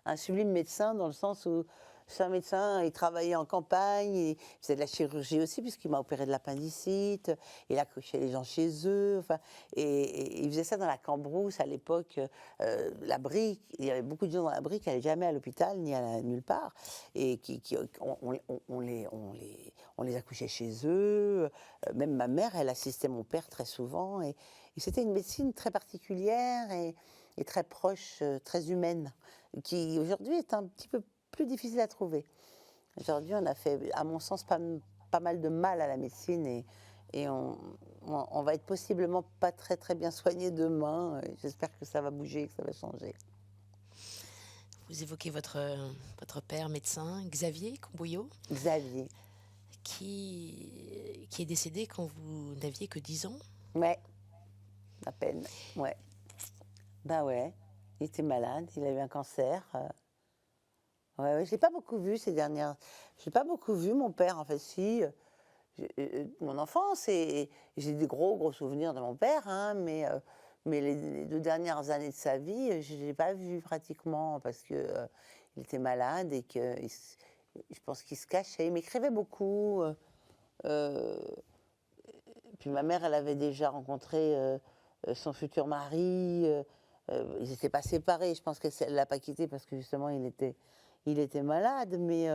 un sublime médecin dans le sens où c'est un médecin, il travaillait en campagne, il faisait de la chirurgie aussi puisqu'il m'a opéré de l'appendicite, il accouchait les gens chez eux, enfin, et il faisait ça dans la Cambrousse à l'époque, la Brique, il y avait beaucoup de gens dans la Brique qui n'allaient jamais à l'hôpital ni nulle part, et on les accouchait chez eux, même ma mère, elle assistait mon père très souvent, et c'était une médecine très particulière et très proche, très humaine, qui aujourd'hui est un petit peu plus difficile à trouver. Aujourd'hui, on a fait, à mon sens, pas mal de mal à la médecine et on va être possiblement pas très très bien soigné demain. J'espère que ça va bouger, que ça va changer. Vous évoquez votre père médecin, Xavier Combouillot, Xavier. qui est décédé quand vous n'aviez que 10 ans. Ouais, à peine, ouais. Ben ouais, il était malade, il a eu un cancer. Ouais, je l'ai pas beaucoup vu ces dernières. Je l'ai pas beaucoup vu mon père en fait. Si mon enfance et j'ai des gros souvenirs de mon père, hein, mais les 2 dernières années de sa vie, je l'ai pas vu pratiquement parce que il était malade et que je pense qu'il se cachait. Il m'écrivait beaucoup. Puis ma mère, elle avait déjà rencontré son futur mari. Ils n'étaient pas séparés. Je pense qu'elle l'a pas quitté parce que justement il était malade, mais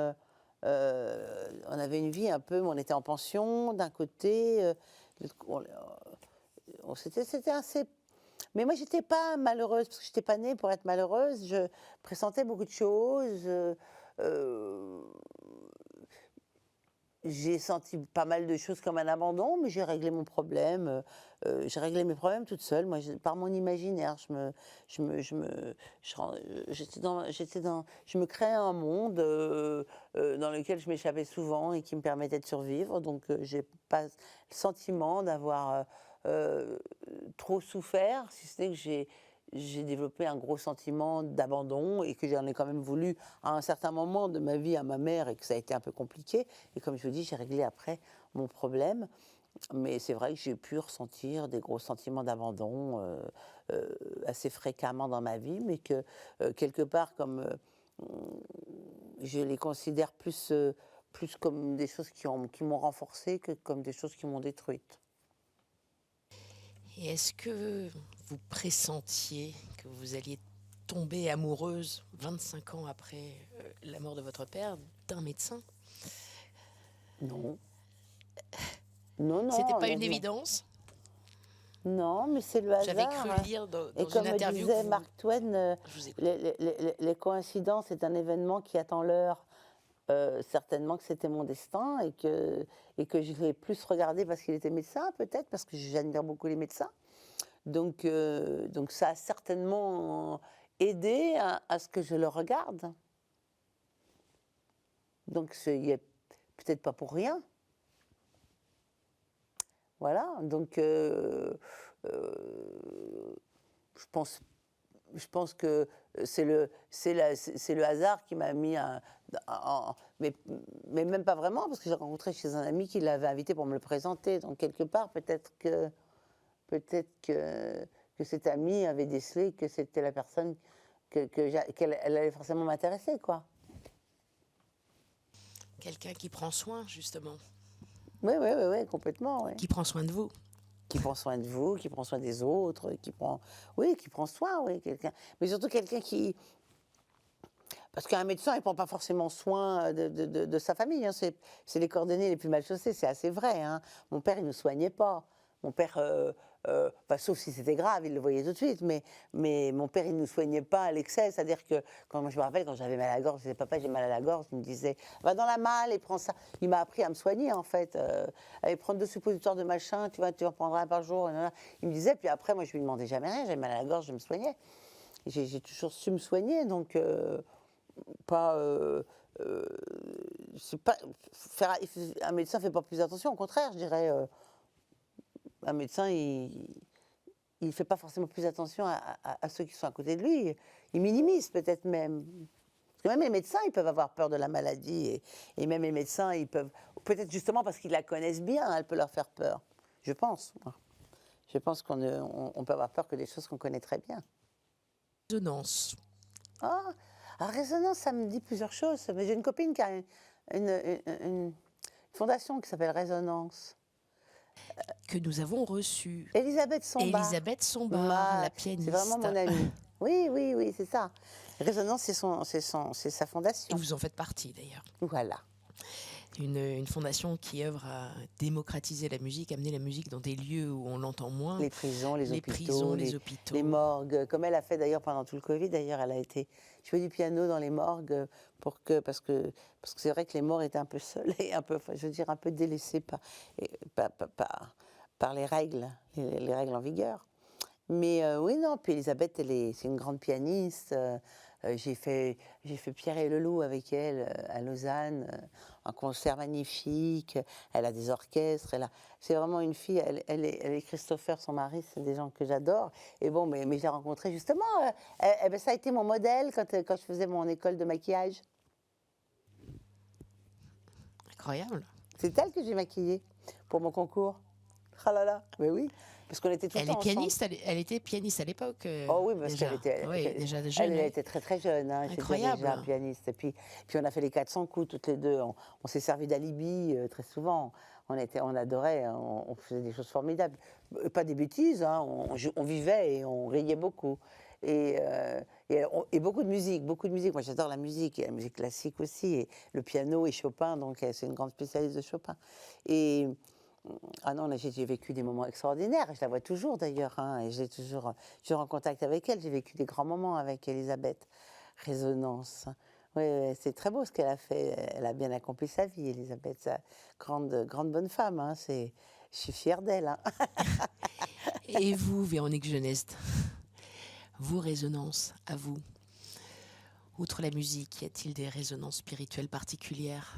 on avait une vie un peu, on était en pension d'un côté, c'était assez. Mais moi, j'étais pas malheureuse parce que j'étais pas née pour être malheureuse. Je pressentais beaucoup de choses. J'ai senti pas mal de choses comme un abandon, mais j'ai réglé mon problème. J'ai réglé mes problèmes toute seule, moi, par mon imaginaire. Je me créais un monde dans lequel je m'échappais souvent et qui me permettait de survivre. Donc, j'ai pas le sentiment d'avoir trop souffert, si ce n'est que j'ai développé un gros sentiment d'abandon et que j'en ai quand même voulu à un certain moment de ma vie à ma mère et que ça a été un peu compliqué. Et comme je vous dis, j'ai réglé après mon problème. Mais c'est vrai que j'ai pu ressentir des gros sentiments d'abandon assez fréquemment dans ma vie, mais que quelque part, comme je les considère plus comme des choses qui m'ont renforcée que comme des choses qui m'ont détruite. Et est-ce que vous pressentiez que vous alliez tomber amoureuse 25 ans après la mort de votre père d'un médecin? Non. Non. C'était pas une évidence? Non, mais c'est le hasard. J'avais cru lire dans et une comme interview disait Mark Twain, je vous écoute. les coïncidences, c'est un événement qui attend l'heure. Certainement que c'était mon destin et que je l'ai plus regardé parce qu'il était médecin, peut-être, parce que j'admire beaucoup les médecins. Donc ça a certainement aidé à ce que je le regarde. Donc il n'y est peut-être pas pour rien. Voilà, donc je pense que c'est le hasard qui m'a mis mais même pas vraiment, parce que j'ai rencontré chez un ami qui l'avait invité pour me le présenter. Donc quelque part, peut-être que cet ami avait décelé que c'était la personne qu'elle allait forcément m'intéresser, quoi. Quelqu'un qui prend soin, justement. Oui, complètement. Ouais. Qui prend soin de vous. Qui prend soin de vous, qui prend soin des autres, qui prend soin, oui, quelqu'un. Mais surtout quelqu'un qui... Parce qu'un médecin, il ne prend pas forcément soin de sa famille. Hein. C'est les cordonniers les plus mal chaussés, c'est assez vrai. Hein. Mon père, il ne nous soignait pas. Mon père sauf si c'était grave, il le voyait tout de suite, mais mon père, il ne nous soignait pas à l'excès, c'est-à-dire que, je me rappelle, quand j'avais mal à la gorge, je disais, papa, j'ai mal à la gorge, il me disait, va dans la malle et prends ça. Il m'a appris à me soigner, en fait. Allez, prendre 2 suppositoires de machin, tu en prendras un par jour. Il me disait, puis après, moi, je lui demandais jamais rien, j'avais mal à la gorge, je me soignais. J'ai toujours su me soigner, donc un médecin fait pas plus attention, au contraire, je dirais. Un médecin, il fait pas forcément plus attention à ceux qui sont à côté de lui. Il minimise peut-être même. Parce que même les médecins, ils peuvent avoir peur de la maladie. Et même les médecins, ils peuvent... Peut-être justement parce qu'ils la connaissent bien, elle peut leur faire peur. Je pense. Moi. Je pense qu'on peut avoir peur que des choses qu'on connaît très bien. Résonance. Ah, résonance, ça me dit plusieurs choses. Mais j'ai une copine qui a une fondation qui s'appelle Résonance. Que nous avons reçue. Elisabeth Somba. Elisabeth Somba, la pianiste. C'est vraiment mon amie. Oui, c'est ça. Résonance, c'est sa fondation. Et vous en faites partie d'ailleurs. Voilà. Une fondation qui œuvre à démocratiser la musique, amener la musique dans des lieux où on l'entend moins. Les prisons, les hôpitaux. Les morgues, comme elle a fait d'ailleurs pendant tout le Covid. D'ailleurs, elle a été jouer du piano dans les morgues parce que c'est vrai que les morts étaient un peu seuls et un peu délaissés par les règles, les règles en vigueur. Mais oui, non, puis Elisabeth, c'est une grande pianiste. J'ai fait Pierre et le Loup avec elle à Lausanne, un concert magnifique. Elle a des orchestres. C'est vraiment une fille. Elle et Christopher, son mari, c'est des gens que j'adore. Et bon, mais je l'ai rencontrée justement. Ça a été mon modèle quand je faisais mon école de maquillage. Incroyable. C'est elle que j'ai maquillée pour mon concours. Ah là là, mais oui. Parce qu'on était tout le temps ensemble. Elle était pianiste à l'époque. Oh oui, parce qu'elle était déjà jeune. Elle était très très jeune. Hein, incroyable. Déjà pianiste. Et puis on a fait les 400 coups toutes les deux. On s'est servi d'alibi très souvent. On adorait. On faisait des choses formidables. Pas des bêtises. Hein, on vivait et on riait beaucoup. Et beaucoup de musique. Moi, j'adore la musique classique aussi. Et le piano et Chopin. Donc, c'est une grande spécialiste de Chopin. Ah non, j'ai vécu des moments extraordinaires. Je la vois toujours d'ailleurs, hein, et je suis en contact avec elle. J'ai vécu des grands moments avec Elisabeth. Résonance. Oui, c'est très beau ce qu'elle a fait. Elle a bien accompli sa vie, Elisabeth. Grande bonne femme. Hein, je suis fière d'elle. Hein. Et vous, Véronique Geneste, vos résonances à vous, outre la musique, y a-t-il des résonances spirituelles particulières ?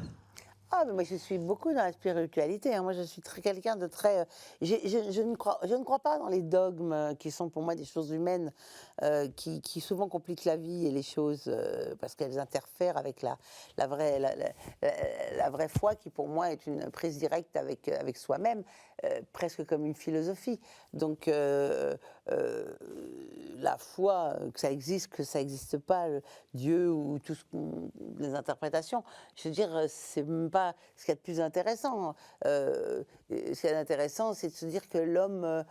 Ah, mais moi, je suis beaucoup dans la spiritualité. Hein. Moi, je suis quelqu'un de très... Je ne crois pas dans les dogmes qui sont pour moi des choses humaines qui souvent compliquent la vie et les choses parce qu'elles interfèrent avec la vraie foi qui, pour moi, est une prise directe avec soi-même, presque comme une philosophie. Donc, la foi, que ça existe pas, Dieu ou les interprétations, je veux dire, c'est même pas ce qu'il y a de plus intéressant. Ce qui est intéressant, c'est de se dire que l'homme,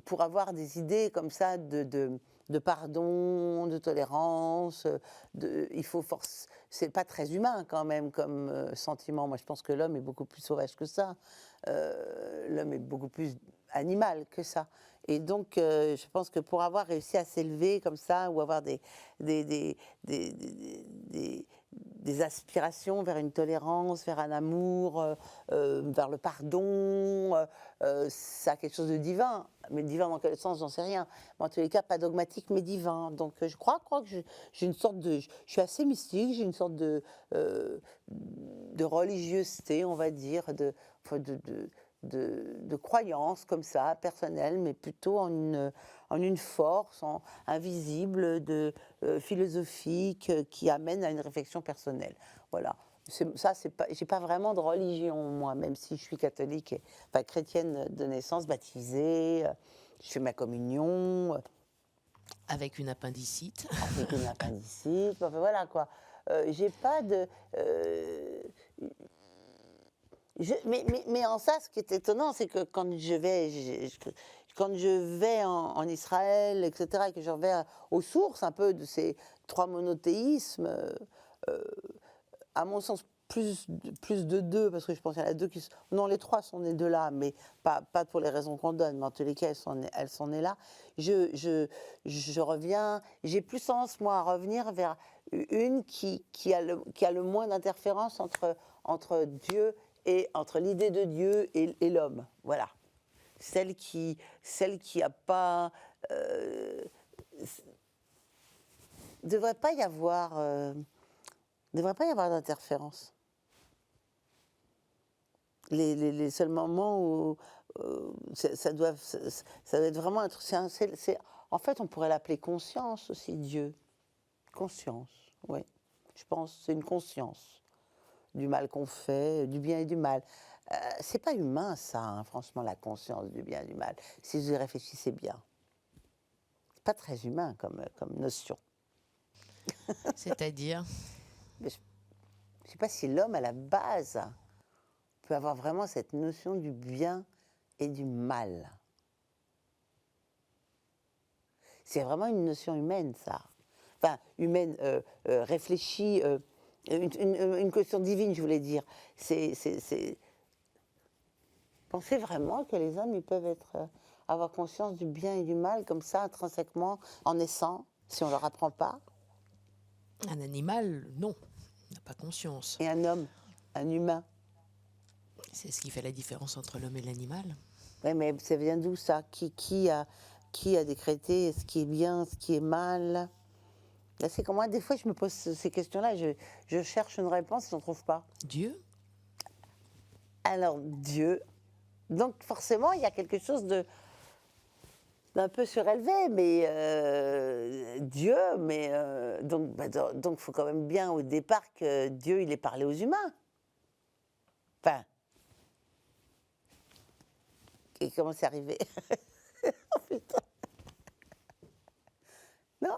pour avoir des idées comme ça de pardon, de tolérance, il faut force. C'est pas très humain quand même comme sentiment. Moi, je pense que l'homme est beaucoup plus sauvage que ça. L'homme est beaucoup plus animal que ça. Et donc, je pense que pour avoir réussi à s'élever comme ça, ou avoir des aspirations vers une tolérance, vers un amour, vers le pardon, ça a quelque chose de divin. Mais divin dans quel sens, j'en sais rien. Mais en tous les cas, pas dogmatique, mais divin. Donc, je crois que j'ai une sorte de... Je suis assez mystique, j'ai une sorte de religiosité, on va dire, de croyances comme ça, personnelles, mais plutôt en une force invisible, philosophique, qui amène à une réflexion personnelle. Voilà. J'ai pas vraiment de religion, moi, même si je suis catholique, chrétienne de naissance, baptisée, je fais ma communion. Avec une appendicite. Avec une appendicite, voilà quoi. J'ai pas de... Mais en ça, ce qui est étonnant, c'est que quand je vais en Israël, etc., et que je reviens aux sources un peu de ces 3 monothéismes, à mon sens plus de deux, parce que je pense qu'il y en a deux qui sont... Non, les trois sont nés de là, mais pas pour les raisons qu'on donne, mais en tous les cas, elles sont nées là. Je reviens... J'ai plus tendance, moi, à revenir vers une qui a le moins d'interférence entre Dieu et entre l'idée de Dieu et l'homme. Voilà. Celle qui a pas... ne devrait pas y avoir d'interférence. Les seuls moments où ça doit être vraiment être... en fait, on pourrait l'appeler conscience aussi, Dieu. Conscience, oui. Je pense que c'est une conscience du mal qu'on fait, du bien et du mal. C'est pas humain, ça, hein, franchement, la conscience du bien et du mal, si vous y réfléchissez bien. C'est pas très humain comme notion. C'est-à-dire? Je ne sais pas si l'homme, à la base, peut avoir vraiment cette notion du bien et du mal. C'est vraiment une notion humaine, ça. Enfin, humaine, réfléchie, une question divine, je voulais dire. Pensez vraiment que les hommes, ils peuvent avoir conscience du bien et du mal, comme ça, intrinsèquement, en naissant, si on ne leur apprend pas? Un animal, non, n'a pas conscience. Et un homme, un humain? C'est ce qui fait la différence entre l'homme et l'animal. Oui, mais ça vient d'où, ça? Qui a décrété ce qui est bien, ce qui est mal? Là, c'est comme moi, des fois, je me pose ces questions-là, je cherche une réponse et je n'en trouve pas. Dieu? Alors, Dieu. Donc, forcément, il y a quelque chose d'un peu surélevé, mais Dieu, mais donc, il faut quand même bien, au départ, que Dieu, il ait parlé aux humains. Enfin... Et comment c'est arrivé? Oh putain! Non,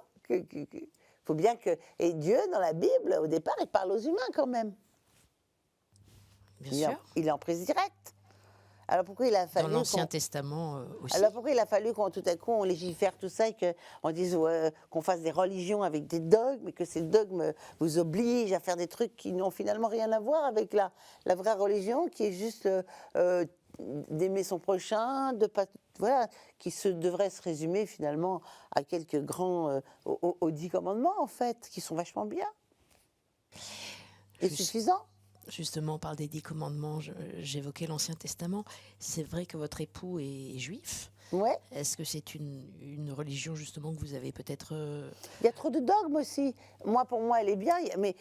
faut bien que... Et Dieu, dans la Bible, au départ, il parle aux humains quand même. Bien sûr. Il est en prise directe. Alors pourquoi il a fallu... Dans l'Ancien Testament aussi. Alors pourquoi il a fallu qu'on, tout à coup, on légifère tout ça et qu'on dise qu'on fasse des religions avec des dogmes et que ces dogmes vous obligent à faire des trucs qui n'ont finalement rien à voir avec la vraie religion, qui est juste d'aimer son prochain, voilà, qui devrait se résumer finalement à quelques grands, aux 10 commandements en fait, qui sont vachement bien et suffisants. Justement, on parle des 10 commandements, j'évoquais l'Ancien Testament. C'est vrai que votre époux est juif. Ouais. Est-ce que c'est une religion justement que vous avez peut-être... Il y a trop de dogmes aussi. Pour moi, elle est bien, mais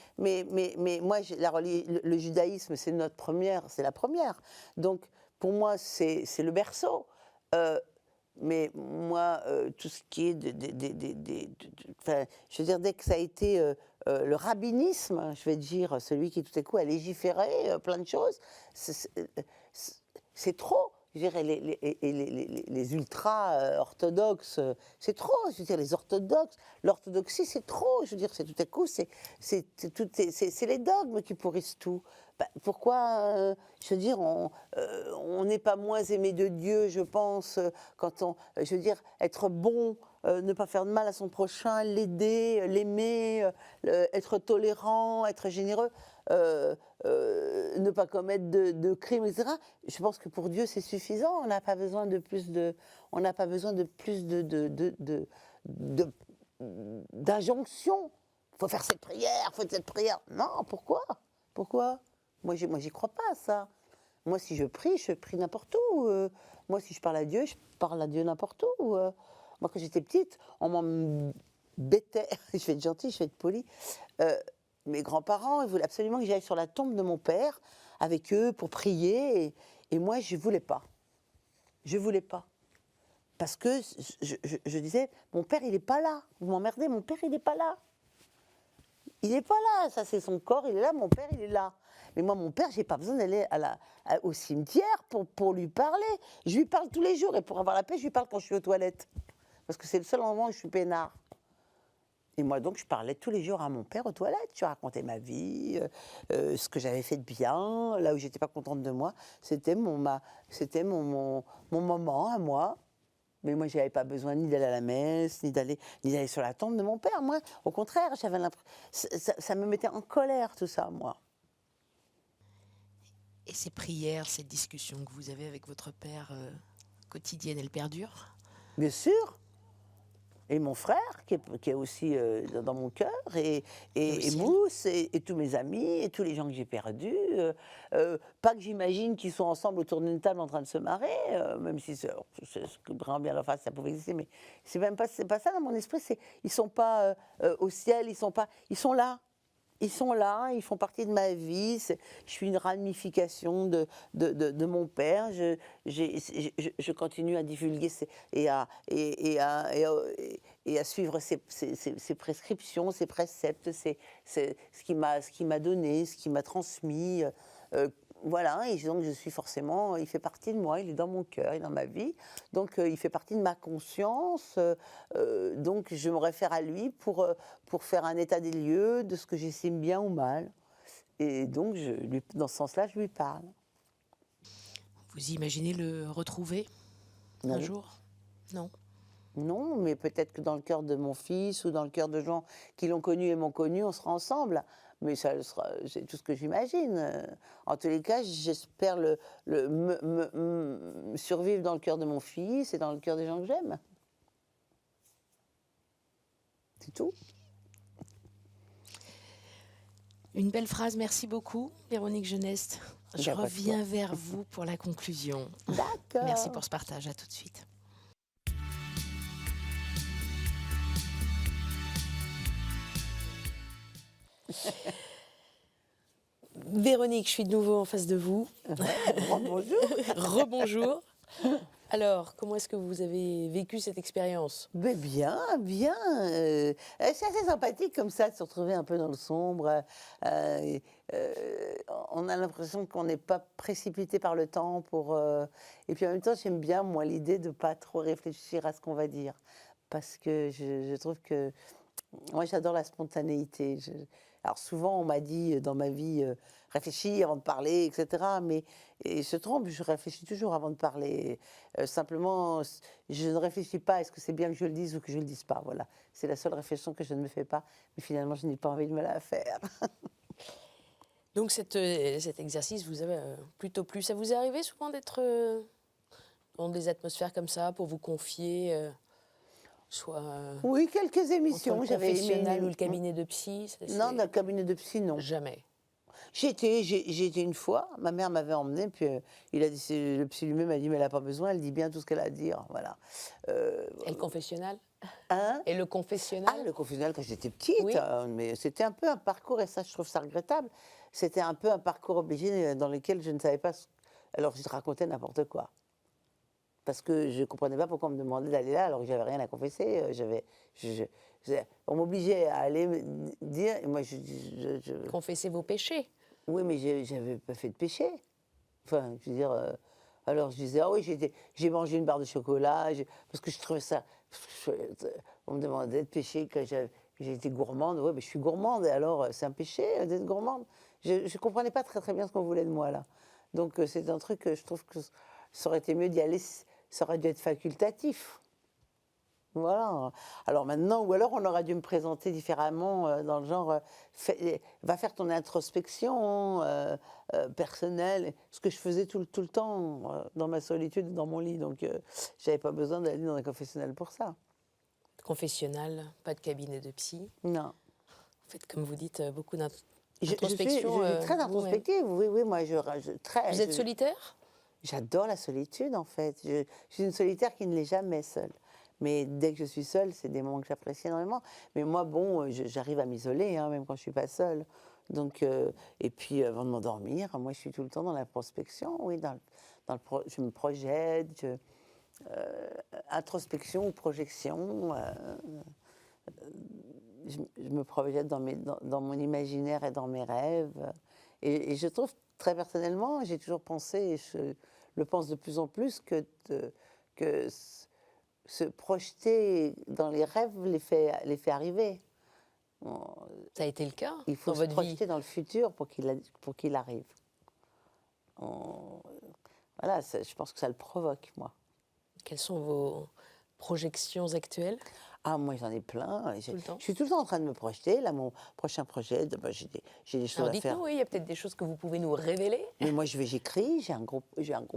moi, le judaïsme, c'est la première. Donc, pour moi, c'est le berceau. Mais moi, tout ce qui est je veux dire, dès que ça a été le rabbinisme, je vais dire, celui qui tout à coup a légiféré plein de choses, c'est trop. Je dirais, les ultra-orthodoxes, c'est trop. Je veux dire, les orthodoxes, l'orthodoxie, c'est trop. Je veux dire, c'est tout à coup, c'est les dogmes qui pourrissent tout. Pourquoi, je veux dire, on n'est pas moins aimé de Dieu, je pense, quand je veux dire, être bon, ne pas faire de mal à son prochain, l'aider, l'aimer, être tolérant, être généreux, ne pas commettre de crimes, etc. Je pense que pour Dieu, c'est suffisant. On n'a pas besoin de plus d'injonctions. Il faut faire cette prière, Non, pourquoi? Moi, j'y crois pas à ça. Moi, si je prie n'importe où. Moi, si je parle à Dieu, je parle à Dieu n'importe où. Moi, quand j'étais petite, on m'embêtait. Je vais être gentille, je vais être polie. Mes grands-parents, ils voulaient absolument que j'aille sur la tombe de mon père avec eux pour prier. Et moi, je voulais pas. Je voulais pas. Parce que je disais, mon père, il n'est pas là. Vous m'emmerdez, mon père, il n'est pas là. Il n'est pas là, ça c'est son corps, il est là, mon père il est là. Mais moi mon père, j'ai pas besoin d'aller au cimetière pour lui parler. Je lui parle tous les jours et pour avoir la paix, je lui parle quand je suis aux toilettes. Parce que c'est le seul moment où je suis peinard. Et moi donc je parlais tous les jours à mon père aux toilettes, je racontais ma vie, ce que j'avais fait de bien, là où j'étais pas contente de moi. C'était mon moment à moi. Mais moi, je n'avais pas besoin ni d'aller à la messe, ni d'aller sur la tombe de mon père. Moi, au contraire, j'avais l'impression... Ça me mettait en colère, tout ça, moi. Et ces prières, cette discussion que vous avez avec votre père quotidienne, elle perdure? Bien sûr. Et mon frère, qui est aussi dans mon cœur, et ciel. Mousse, et tous mes amis, et tous les gens que j'ai perdus. Pas que j'imagine qu'ils sont ensemble autour d'une table en train de se marrer, même si vraiment bien leur face, ça pouvait exister, mais c'est pas ça dans mon esprit. Ils sont pas au ciel, ils sont là. Ils sont là, ils font partie de ma vie. Je suis une ramification de mon père. Je continue à divulguer et à suivre ses prescriptions, ses préceptes, ce qu'il m'a donné, ce qu'il m'a transmis. Voilà, et donc je suis forcément, il fait partie de moi, il est dans mon cœur, il est dans ma vie, donc il fait partie de ma conscience, donc je me réfère à lui pour faire un état des lieux de ce que j'estime bien ou mal, et donc dans ce sens-là, je lui parle. Vous imaginez le retrouver Non. un jour? Non. Non, mais peut-être que dans le cœur de mon fils ou dans le cœur de gens qui l'ont connu et m'ont connu, on sera ensemble. Mais c'est tout ce que j'imagine. En tous les cas, j'espère survivre dans le cœur de mon fils et dans le cœur des gens que j'aime. C'est tout. Une belle phrase, merci beaucoup, Véronique Geneste. Je Il y a pas de reviens quoi. vers vous pour la conclusion. D'accord. Merci pour ce partage, à tout de suite. Véronique, je suis de nouveau en face de vous. Bonjour. Rebonjour. Alors, comment est-ce que vous avez vécu cette expérience? Mais bien, bien. C'est assez sympathique comme ça de se retrouver un peu dans le sombre. On a l'impression qu'on n'est pas précipité par le temps et puis en même temps, j'aime bien, moi, l'idée de ne pas trop réfléchir à ce qu'on va dire. Parce que je trouve que... Moi, j'adore la spontanéité. Alors souvent, on m'a dit dans ma vie, réfléchis avant de parler, etc. Mais et je trompe, je réfléchis toujours avant de parler. Simplement, je ne réfléchis pas, est-ce que c'est bien que je le dise ou que je ne le dise pas. Voilà, c'est la seule réflexion que je ne me fais pas. Mais finalement, je n'ai pas envie de me la faire. Donc cet exercice vous a plutôt plu. Ça vous est arrivé souvent d'être dans des atmosphères comme ça pour vous confier soit Oui, quelques émissions. entre le J'avais confessionnal ou le cabinet de psy? Non, dans le cabinet de psy, non. Jamais. J'ai été une fois, ma mère m'avait emmenée, puis il a dit, le psy lui-même m'a dit, mais elle n'a pas besoin, elle dit bien tout ce qu'elle a à dire, voilà. Et le confessionnal? Hein? Et le confessionnal? Ah, le confessionnel quand j'étais petite, Oui. Mais c'était un peu un parcours, et ça, je trouve ça regrettable, c'était un peu un parcours obligé dans lequel je ne savais pas, alors je racontais n'importe quoi. Parce que je ne comprenais pas pourquoi on me demandait d'aller là, alors que j'avais rien à confesser, on m'obligeait à aller me dire, et moi Confessez vos péchés. oui, mais j'avais pas fait de péché. Enfin, je veux dire, alors je disais, ah oui, j'ai mangé une barre de chocolat, parce que je trouvais ça. On me demandait de pécher quand j'ai été gourmande. Oui, mais je suis gourmande, et alors c'est un péché d'être gourmande. Je ne comprenais pas très bien ce qu'on voulait de moi, là. Donc c'est un truc que je trouve que ça aurait été mieux d'y aller, ça aurait dû être facultatif. Voilà. Alors maintenant, ou alors on aurait dû me présenter différemment, dans le genre, va faire ton introspection personnelle, ce que je faisais tout le temps dans ma solitude, dans mon lit. Donc, j'avais pas besoin d'aller dans un confessionnal pour ça. Confessionnal, pas de cabinet de psy. Non. Vous faites, comme vous dites, beaucoup Je suis d'introspection. très introspective. Oui, moi, très. Vous êtes solitaire? J'adore la solitude, en fait. Je suis une solitaire qui ne l'est jamais seule. Mais dès que je suis seule, c'est des moments que j'apprécie énormément. Mais moi, bon, j'arrive à m'isoler, hein, même quand je ne suis pas seule. Donc, et puis, avant de m'endormir, moi, je suis tout le temps dans la prospection. Oui, je me projette. Introspection ou projection. Je me projette dans mon imaginaire et dans mes rêves. Et je trouve, très personnellement, j'ai toujours pensé, et je le pense de plus en plus, que se projeter dans les rêves les fait arriver. Ça a été le cas Il faut dans se votre projeter vie? dans le futur pour qu'il arrive. Voilà, je pense que ça le provoque, moi. Quelles sont vos projections actuelles? Ah, moi, j'en ai plein. Tout le temps. Je suis tout le temps en train de me projeter. Là, mon prochain projet, j'ai des choses Alors à faire. dites-nous, oui, il y a peut-être des choses que vous pouvez nous révéler. Mais moi, j'écris, j'ai un gros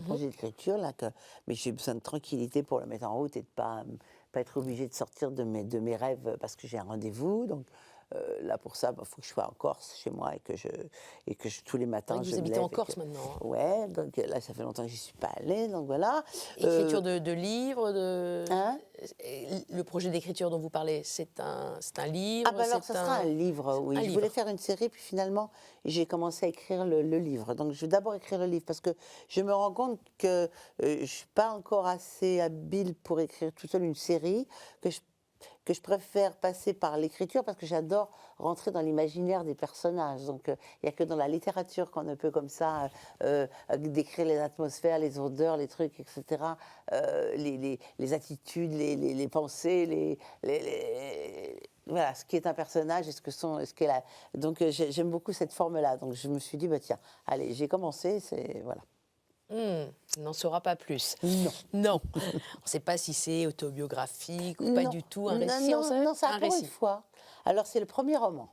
projet d'écriture, là, mais j'ai besoin de tranquillité pour le mettre en route et de pas être obligée de sortir de mes rêves parce que j'ai un rendez-vous. Donc là, pour ça, faut que je sois en Corse, chez moi, et que tous les matins, Vous je me habitez lève en et Corse que- maintenant. Hein. Ouais, donc là, ça fait longtemps que j'y suis pas allée, donc voilà. Écriture de livres, Hein le projet d'écriture dont vous parlez, c'est un livre. Ah ben alors, c'est ça sera un livre, oui. un Je livre. voulais faire une série, puis finalement, j'ai commencé à écrire le livre. Donc, je vais d'abord écrire le livre, parce que je me rends compte que je ne suis pas encore assez habile pour écrire toute seule une série, que je préfère passer par l'écriture, parce que j'adore rentrer dans l'imaginaire des personnages. Donc, il n'y a que dans la littérature qu'on ne peut comme ça décrire les atmosphères, les odeurs, les trucs, etc., les attitudes, les pensées, voilà, ce qui est un personnage et ce qu'est la... Donc, j'aime beaucoup cette forme-là. Donc, je me suis dit, bah, tiens, allez, j'ai commencé, voilà. On n'en saura pas plus. Non. Non. On ne sait pas si c'est autobiographique ou pas Non. du tout un récit. Non, ça un pour une récit. fois. Alors, c'est le premier roman.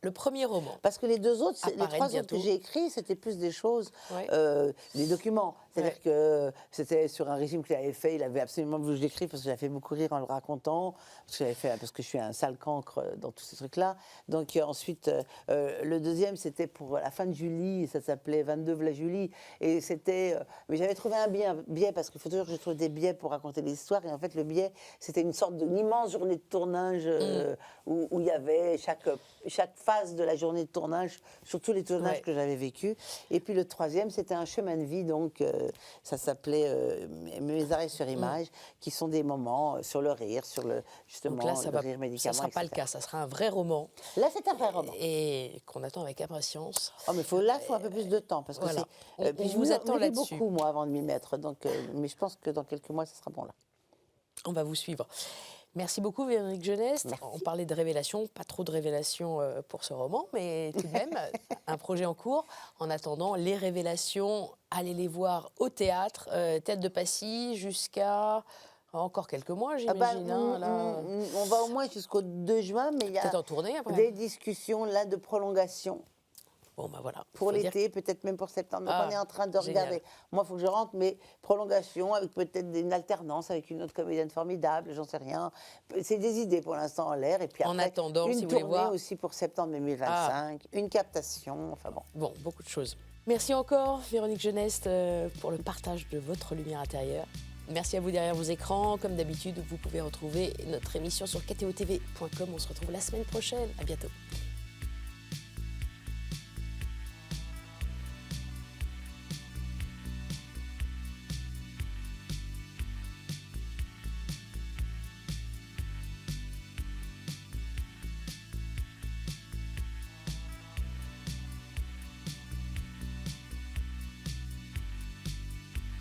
Le premier roman. Parce que les deux autres, les Apparaître trois autres bientôt. que j'ai écrits, c'était plus des choses, Ouais. des documents. C'est-à-dire que c'était sur un régime qu'il avait fait, il avait absolument voulu que je l'écrive parce que j'avais fait beaucoup rire en le racontant, parce que je suis un sale cancre dans tous ces trucs-là. Donc ensuite, le deuxième, c'était pour la fin de Julie, ça s'appelait 22 V'là Julie, et c'était... mais j'avais trouvé un biais, parce qu'il faut toujours que je trouve des biais pour raconter des histoires, et en fait, le biais, c'était une sorte d'immense journée de tournage où il y avait chaque phase de la journée de tournage, sur tous les tournages Ouais. que j'avais vécus. Et puis le troisième, c'était un chemin de vie, donc ça s'appelait Mes arrêts sur image, qui sont des moments sur le rire, sur justement Donc là, ça le rire ne médicament, sera pas le etc. cas. Ça sera un vrai roman Là, c'est un vrai roman. et qu'on attend avec impatience. Oh, mais il faut un peu plus de temps, parce que Voilà. c'est... On vous attend lis là-dessus. beaucoup, moi, avant de m'y mettre. Donc, mais je pense que dans quelques mois, ça sera bon, là. On va vous suivre. Merci beaucoup, Véronique Jeunesse. Merci. On parlait de révélations, pas trop de révélations pour ce roman, mais tout de même, un projet en cours. En attendant, les révélations, allez les voir au théâtre, Théâtre de Passy, jusqu'à encore quelques mois, Ah bah, j'imagine. Hein, là. on va au moins jusqu'au 2 juin, mais il y Peut-être a en tournée après. des discussions, là, de prolongation. Bon, ben voilà. Pour Faut dire l'été, peut-être même pour septembre. Donc Ah, on est en train de génial. regarder. Moi, il faut que je rentre, mais prolongation, avec peut-être une alternance avec une autre comédienne formidable, j'en sais rien. C'est des idées pour l'instant en l'air. Et puis En après, attendant, une si vous voulez tournée voir- aussi pour septembre 2025, une captation, enfin bon. Bon, beaucoup de choses. Merci encore, Véronique Jeunesse, pour le partage de votre lumière intérieure. Merci à vous derrière vos écrans. Comme d'habitude, vous pouvez retrouver notre émission sur ktotv.com. On se retrouve la semaine prochaine. À bientôt.